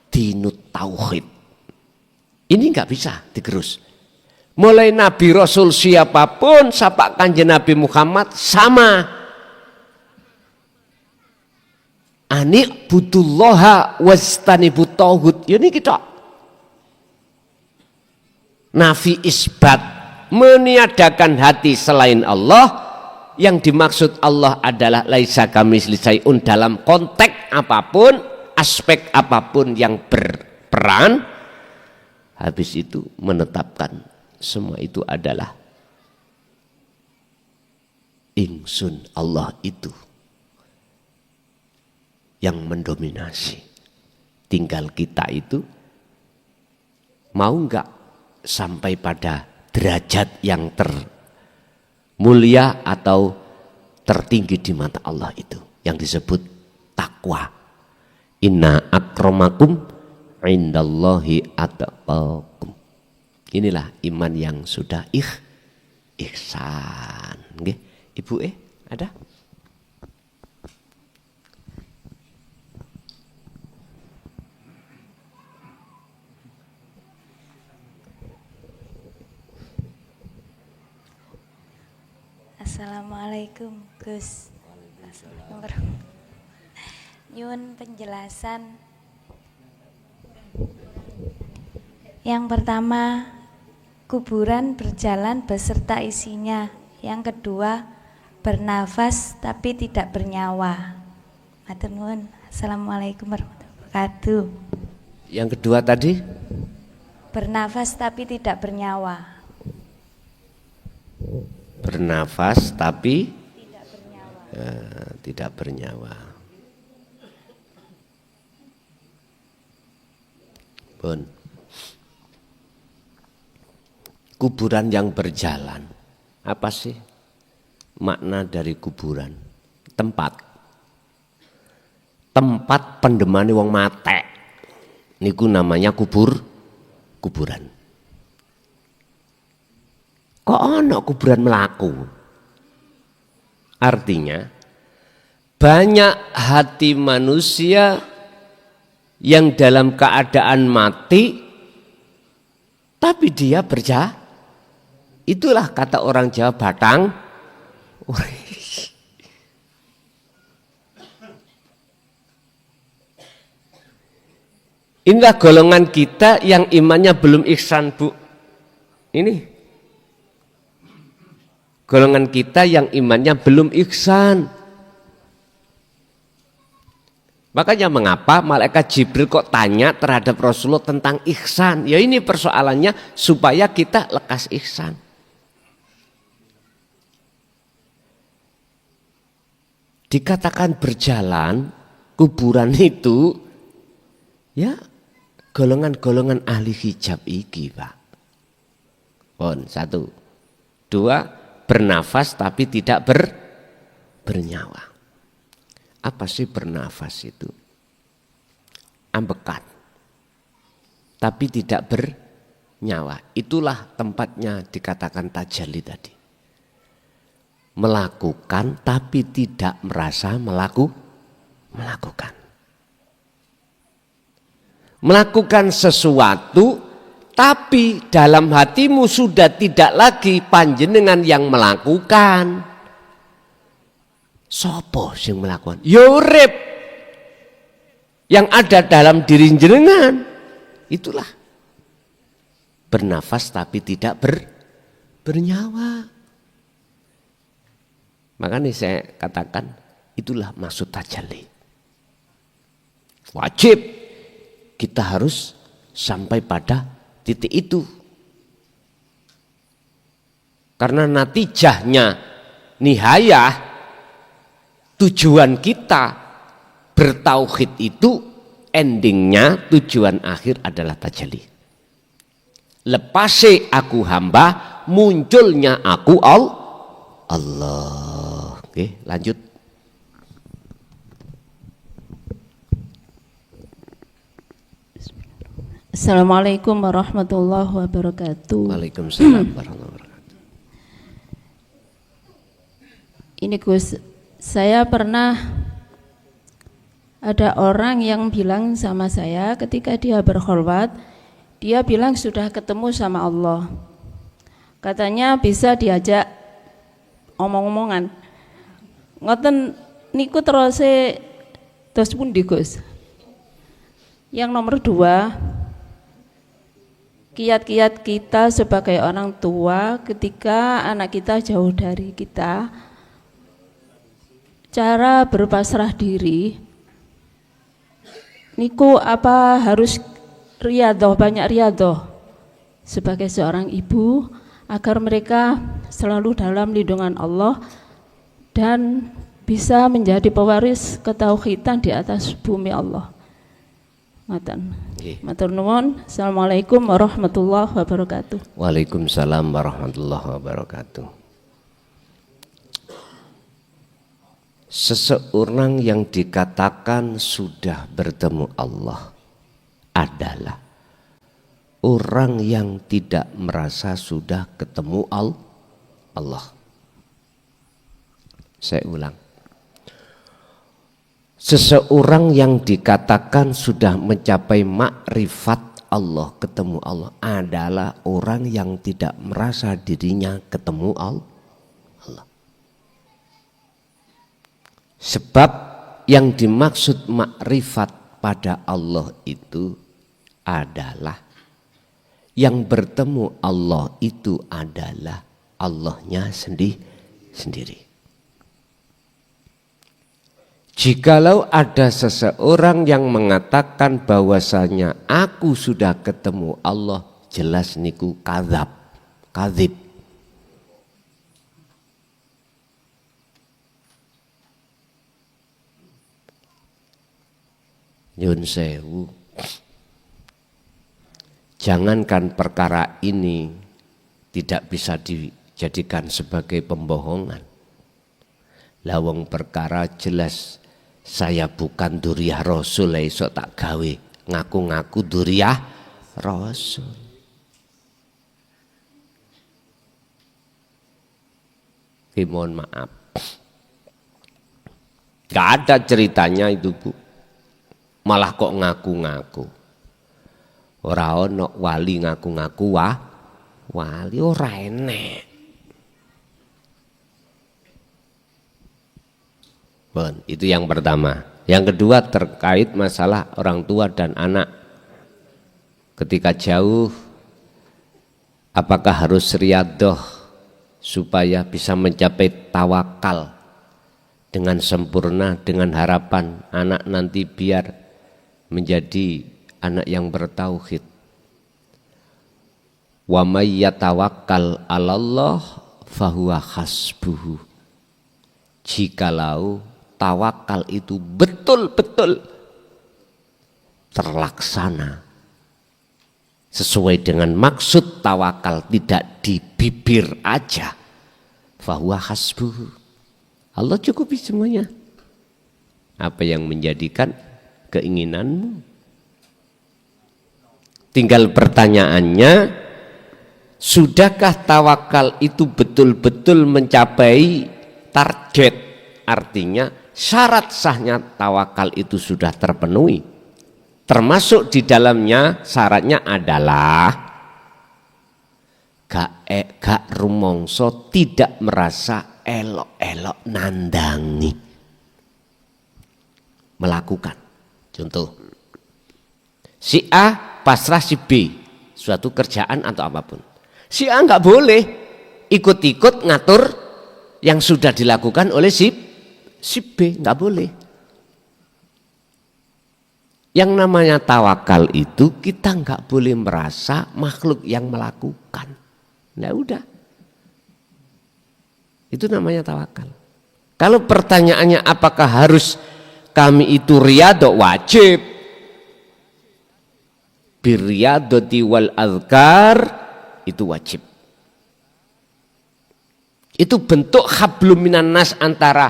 dinut tauhid. Ini enggak bisa digerus. Mulai Nabi Rasul siapapun, sapa Kanjeng Nabi Muhammad sama. Ani butullaha wastanibut tauhid. Ini kita nafi isbat, meniadakan hati selain Allah. Yang dimaksud Allah adalah laisa kamitsli syai'un, dalam konteks apapun, aspek apapun yang berperan. Habis itu menetapkan semua itu adalah ingsun, Allah itu yang mendominasi. Tinggal kita itu mau enggak sampai pada derajat yang termulia atau tertinggi di mata Allah itu, yang disebut takwa. Inna akramakum indallahi atqakum. Inilah iman yang sudah ihsan. Nggih, Ibu ada? Assalamualaikum Gus. Nyuwun penjelasan. Yang pertama, kuburan berjalan beserta isinya. Yang kedua, bernafas tapi tidak bernyawa. Matur nuwun. Assalamualaikum warahmatullahi wabarakatuh. Yang kedua tadi? Bernafas tapi tidak bernyawa. Bernafas tapi Tidak bernyawa. tidak bernyawa. Pun. Kuburan yang berjalan. Apa sih makna dari kuburan? Tempat pendemane wong mate. Niku namanya kuburan. Kok ono kuburan melaku? Artinya banyak hati manusia yang dalam keadaan mati tapi dia berjalan. Itulah kata orang Jawa batang. Inilah golongan kita yang imannya belum ihsan, Bu. Ini golongan kita yang imannya belum ihsan. Makanya mengapa malaikat Jibril kok tanya terhadap Rasulullah tentang ihsan? Ya ini persoalannya supaya kita lekas ihsan. Dikatakan berjalan, kuburan itu ya golongan-golongan ahli hijab iki, Pak. Pon, 1. 2, bernafas tapi tidak bernyawa. Apa sih bernafas itu? Ambekan. Tapi tidak bernyawa. Itulah tempatnya dikatakan tajalli tadi. Melakukan tapi tidak merasa melakukan. Melakukan sesuatu tapi dalam hatimu sudah tidak lagi panjenengan yang melakukan. Sopo sing melakukan? Yorep yang ada dalam diri jenengan. Itulah bernafas tapi tidak bernyawa. Makanya saya katakan itulah maksud tajalli. Wajib kita harus sampai pada titik itu. Karena natijahnya nihayah tujuan kita bertauhid itu endingnya tujuan akhir adalah tajalli. Lepase aku hamba, munculnya aku Allah. Oke, lanjut. Assalamualaikum warahmatullahi wabarakatuh. Waalaikumsalam warahmatullahi wabarakatuh. Ini Gus, saya pernah ada orang yang bilang sama saya ketika dia berkholwat, dia bilang sudah ketemu sama Allah. Katanya bisa diajak omong-omongan. Ngoten niku terus pundi Gus. Yang nomor 2, kiat-kiat kita sebagai orang tua ketika anak kita jauh dari kita, cara berpasrah diri niku apa harus riyadhah, banyak riyadhah sebagai seorang ibu agar mereka selalu dalam lindungan Allah dan bisa menjadi pewaris ketauhidan di atas bumi Allah. Matur nuwun. Assalamualaikum warahmatullahi wabarakatuh. Waalaikumsalam warahmatullahi wabarakatuh. Seseorang yang dikatakan sudah bertemu Allah adalah orang yang tidak merasa sudah ketemu Allah. Saya ulang. Seseorang yang dikatakan sudah mencapai makrifat Allah, ketemu Allah, adalah orang yang tidak merasa dirinya ketemu Allah. Sebab yang dimaksud makrifat pada Allah itu adalah yang bertemu Allah itu adalah Allahnya sendiri. Jikalau ada seseorang yang mengatakan bahwasanya aku sudah ketemu Allah, jelas niku kadzib. Nyun sewu. Jangankan perkara ini tidak bisa dijadikan sebagai pembohongan. Lawang perkara jelas saya bukan duriyah Rasul, esok tak gawe ngaku-ngaku duriyah Rasul. Mohon maaf, gak ada ceritanya itu Bu, malah kok ngaku-ngaku. Ora ono wali ngaku-ngaku wali, ora enek. Bon, itu yang pertama. Yang kedua terkait masalah orang tua dan anak. Ketika jauh, apakah harus riyadhah supaya bisa mencapai tawakal dengan sempurna, dengan harapan anak nanti biar menjadi anak yang bertauhid. Wa may yatawakkal 'alallah fahuwa hasbuhu. Jikalau tawakal itu betul-betul terlaksana sesuai dengan maksud tawakal, tidak di bibir aja, fahuwa hasbuhu, Allah cukupi semuanya. Apa yang menjadikan keinginanmu? Tinggal pertanyaannya, sudahkah tawakal itu betul-betul mencapai target? Artinya syarat sahnya tawakal itu sudah terpenuhi. Termasuk di dalamnya syaratnya adalah gak rumongso, tidak merasa elok-elok nandangi, melakukan. Contoh, si A pasrah si B suatu kerjaan atau apapun. Si A nggak boleh ikut-ikut ngatur yang sudah dilakukan oleh si B, nggak boleh. Yang namanya tawakal itu kita nggak boleh merasa makhluk yang melakukan. Nah udah, itu namanya tawakal. Kalau pertanyaannya apakah harus kami itu riyadhah, wajib. Birriyadhati wal azkar itu wajib. Itu bentuk hablum minan nas antara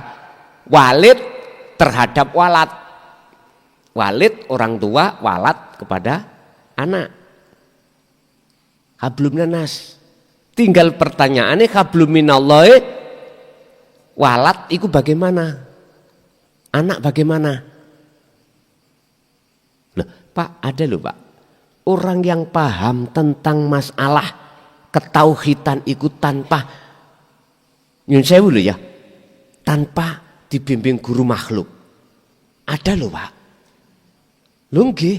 walid terhadap walad. Walid orang tua, walad kepada anak. Hablum minan nas. Tinggal pertanyaannya hablum minallahi, walad itu bagaimana? Anak bagaimana? Loh, Pak, ada loh Pak. Orang yang paham tentang masalah ketauhidan itu tanpa nyun sewu loh ya, tanpa dibimbing guru makhluk. Ada loh Pak. Loh nggih.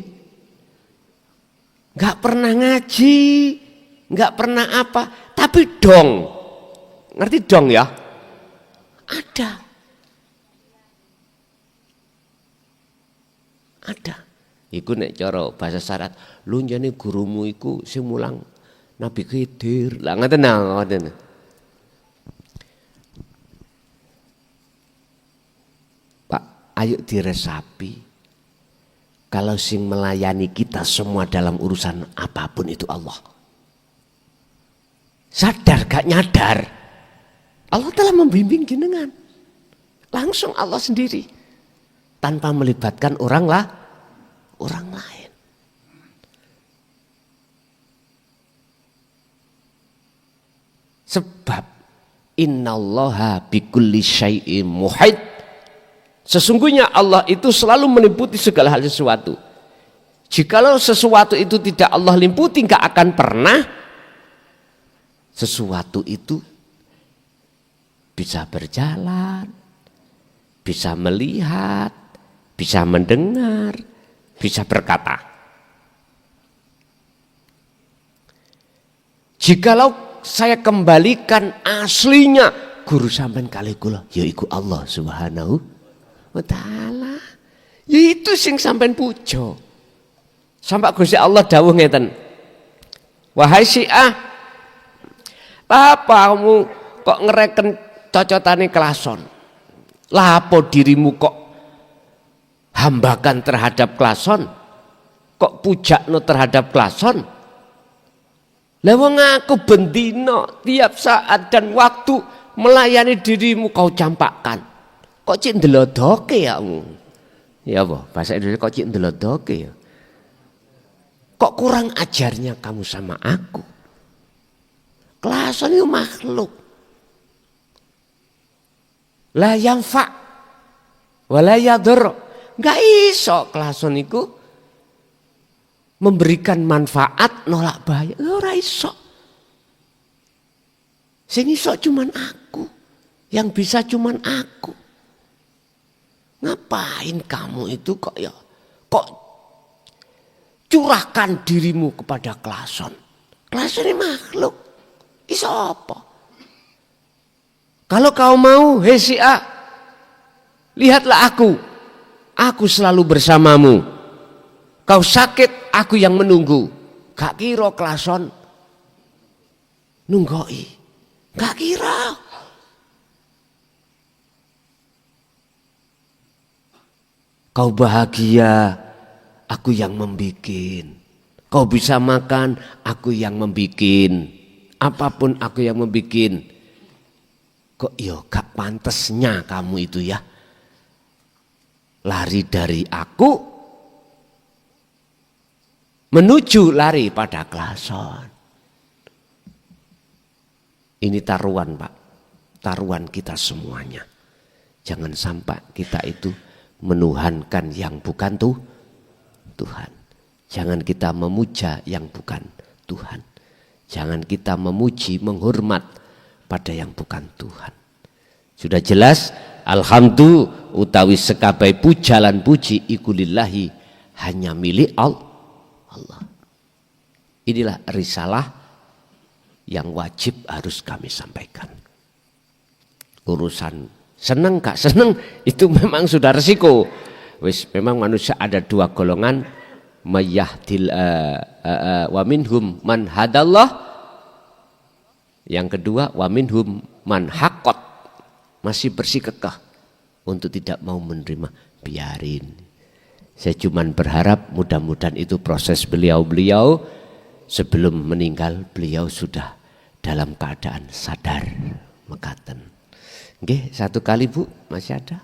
Enggak pernah ngaji, enggak pernah apa, tapi dong. Ngerti dong ya? Ada. Ada. Iku nek cara bahasa syarat, lu jane gurumu iku sing mulang Nabi Khidir. Lah ngoten ngoten. Pak, ayo diresapi. Kalau sing melayani kita semua dalam urusan apapun itu Allah. Sadar gak nyadar, Allah telah membimbing jenengan. Langsung Allah sendiri. Tanpa melibatkan orang lain. Sebab innallaha bikulli syai'in muhit. Sesungguhnya Allah itu selalu meliputi segala hal sesuatu. Jikalau sesuatu itu tidak Allah liputi, gak akan pernah sesuatu itu bisa berjalan, bisa melihat, bisa mendengar, bisa berkata. Jikalau saya kembalikan aslinya, guru sampean kali kula yaiku Allah Subhanahu wa wa ta'ala. Ya itu sing sampean puja. Sampai Gusti Allah dawuh ngeten. Wahai Syiah, apa kamu kok ngereken cocotane klason? Lapo dirimu kok hambakan terhadap klason? Kok pujakno terhadap klason? Lah wong aku bendino tiap saat dan waktu melayani dirimu kau campakkan. Kok cik ndelodoke ya kamu? Ya apa? Bahasa Indonesia kok cik ndelodoke ya? Kok kurang ajarnya kamu sama aku? Klason itu makhluk. La yanfa wa la yadur. Enggak iso klason itu memberikan manfaat nolak bahaya. Ora iso. Sing iso cuman aku. Yang bisa cuman aku. Ngapain kamu itu kok curahkan dirimu kepada klason? Klason ini makhluk. Iso apa? Kalau kau mau, hei Syiah, lihatlah aku. Aku selalu bersamamu. Kau sakit, aku yang menunggu. Gak kira klason nunggoi. Gak kira. Kau bahagia, aku yang membikin. Kau bisa makan, aku yang membikin. Apapun aku yang membikin. Kok gak pantesnya kamu itu ya. Lari dari aku menuju lari pada klason. Ini taruhan Pak. Taruhan kita semuanya. Jangan sampai kita itu menuhankan yang bukan Tuhan. Jangan kita memuja yang bukan Tuhan. Jangan kita memuji, menghormat pada yang bukan Tuhan. Sudah jelas, alhamdulillah utawi sekabai pujalan puji iku lillahi hanya milik Allah. Inilah risalah yang wajib harus kami sampaikan. Urusan seneng gak seneng itu memang sudah resiko. Memang manusia ada dua golongan, mayyahdil wa minhum man hadallah. Yang kedua wa minhum man haqqat. Masih bersikukuh untuk tidak mau menerima, biarin. Saya cuma berharap mudah-mudahan itu proses beliau sebelum meninggal beliau sudah dalam keadaan sadar mekaten. Oke, satu kali Bu, masih ada?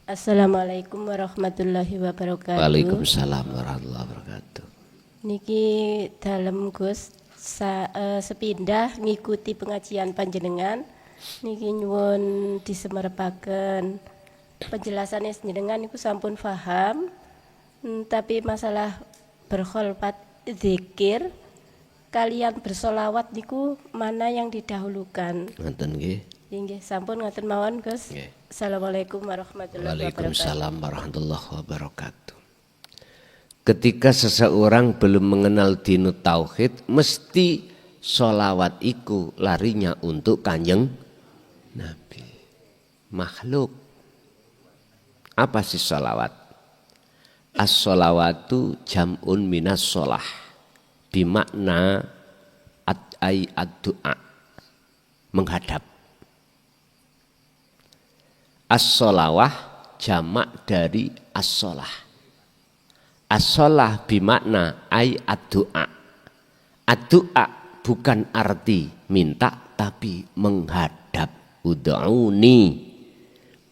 Assalamualaikum warahmatullahi wabarakatuh. Waalaikumsalam warahmatullahi wabarakatuh. Niki dalem Gus sepindah ngikuti pengajian panjenengan. Niki nyuwun disemerepaken penjelasannya panjenengan niku sampun paham. Tapi masalah berkholwat zikir kalian bersolawat niku mana yang didahulukan? Ngoten nggih. Nggih, sampun ngoten mawon Gus. Assalamualaikum warahmatullahi wabarakatuh. Waalaikumsalam warahmatullahi wabarakatuh. Ketika seseorang belum mengenal dinut tauhid, mesti sholawat iku larinya untuk Kanjeng Nabi. Makhluk. Apa sih sholawat? As-sholawatu jam'un minas sholah. Bimakna ad-du'a. Menghadap. As-sholawah jamak dari as-sholah. As-sholah bimakna ay ad-du'a. Ad-du'a bukan arti minta tapi menghadap. Ud'uni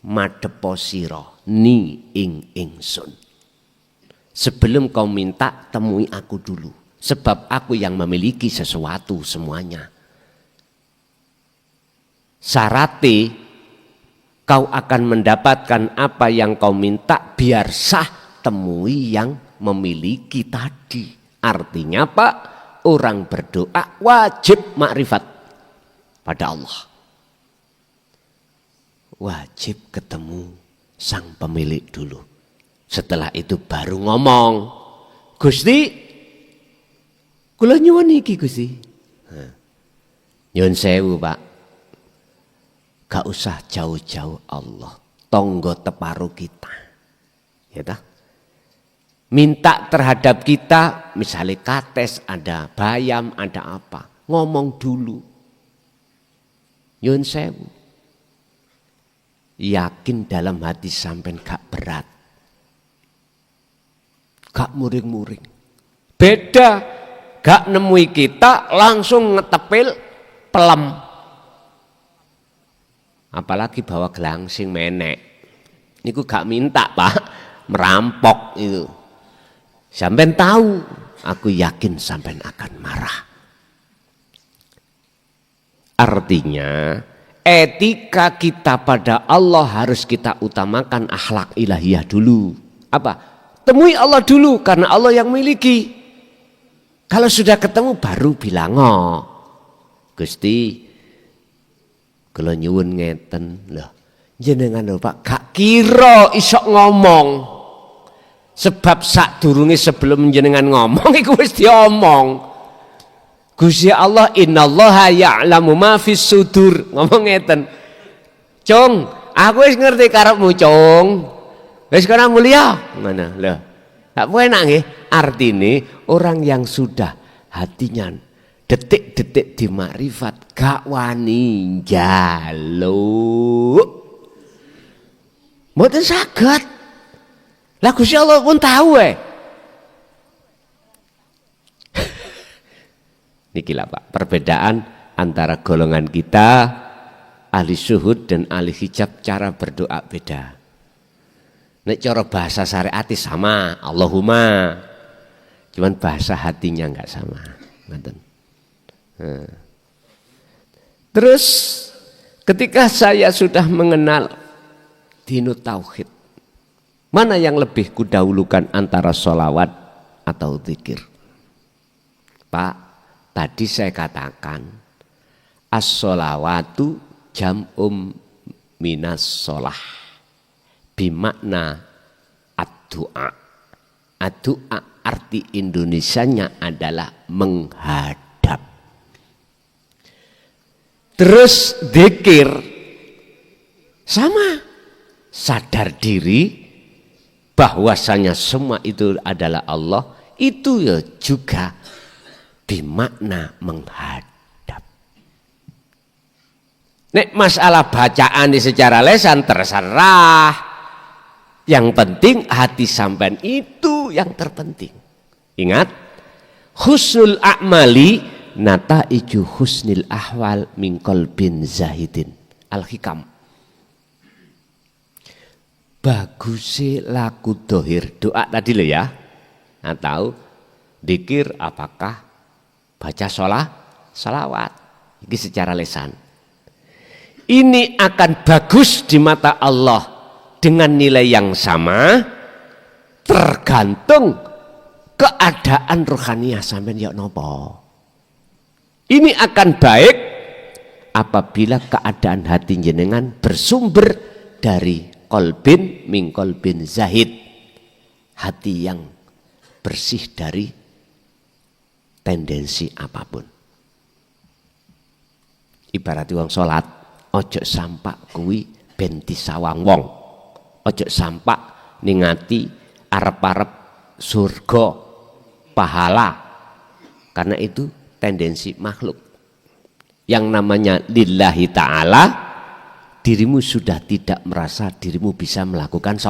madepo sira ni ing ingsun. Sebelum kau minta temui aku dulu. Sebab aku yang memiliki sesuatu semuanya. Syarate kau akan mendapatkan apa yang kau minta biar sah temui yang memiliki tadi. Artinya Pak, orang berdoa wajib makrifat pada Allah. Wajib ketemu sang pemilik dulu. Setelah itu baru ngomong, Gusti, kula nyuwun iki Gusti. Nyun sewu Pak, gak usah jauh-jauh Allah, tonggo teparu kita, ya tak? Minta terhadap kita, misalnya kates, ada bayam, ada apa, ngomong dulu. Nyun sewu, yakin dalam hati sampean gak berat, gak muring-muring. Beda, gak nemui kita langsung ngetepil pelem. Apalagi bawa gelang sing menek. Niku gak minta Pak, merampok itu. Sampean tahu, aku yakin sampean akan marah. Artinya, etika kita pada Allah harus kita utamakan akhlak ilahiyah dulu. Apa? Temui Allah dulu karena Allah yang miliki. Kalau sudah ketemu baru bilang, "Oh, Gusti, kalau nyuwun ngeten loh, jenengan lho Pak, gak kira isok ngomong." Sebab sadurunge sebelum jenengan ngomong iku wis diomong. Gusti Allah, innallaha ya'lamu ma fis sudur. Ngomong ngeten. Cung, aku wis ngerti karepmu, Cung. Wis kana mulia. Ngono lho. Gak enak nggih. Artine orang yang sudah hatinya detik-detik di makrifat gak wani njaluk. Mboten saged. Lah Gusti Allah pun tahu Niki lah Pak, perbedaan antara golongan kita ahli syuhud dan ahli hijab, cara berdoa beda. Nek cara bahasa syariat sama, Allahumma. Cuman bahasa hatinya enggak sama. Terus ketika saya sudah mengenal dinut tauhid, mana yang lebih kudahulukan antara sholawat atau zikir? Pak, tadi saya katakan as-sholawatu jam'um minas sholah bimakna ad-du'a. Ad-du'a arti Indonesianya adalah menghadap. Terus zikir sama, sadar diri bahwasanya semua itu adalah Allah, itu ya juga bermakna menghadap. Nek masalah bacaan secara lesan terserah, yang penting hati sampean itu yang terpenting. Ingat, husnul a'mali nataiju husnil ahwal min qalbin zahidin. Al-Hikam. Bagusi laku dohir, doa tadi lo ya, atau dikir apakah baca sholawat, ini secara lesan. Ini akan bagus di mata Allah dengan nilai yang sama, tergantung keadaan rohaniah sampean ya nopo. Ini akan baik apabila keadaan hati jenengan bersumber dari kolbin min kolbin zahid, hati yang bersih dari tendensi apapun. Ibarat wong salat, ojo sampak kuwi ben disawang wong, ojo sampak ningati arep-arep surga pahala, karena itu tendensi makhluk. Yang namanya lillahi ta'ala, dirimu sudah tidak merasa dirimu bisa melakukan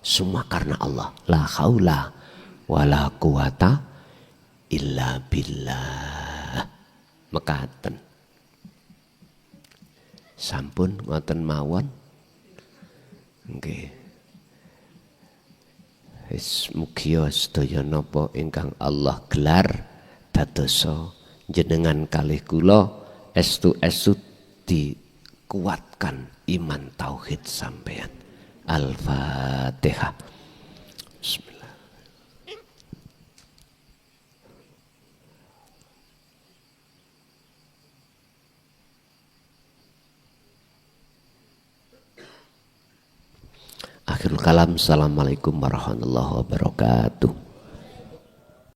semua karena Allah. La haula wala quwata illa billah. Mekaten. Sampun ngoten mawon. Nggih. Wis mugi sedaya napa ingkang Allah gelar dadosa jenengan kalih kula estu-estu dikuatkan iman tauhid sampean. Al-Fatihah. Bismillah. Akhirul kalam. Assalamualaikum warahmatullahi wabarakatuh.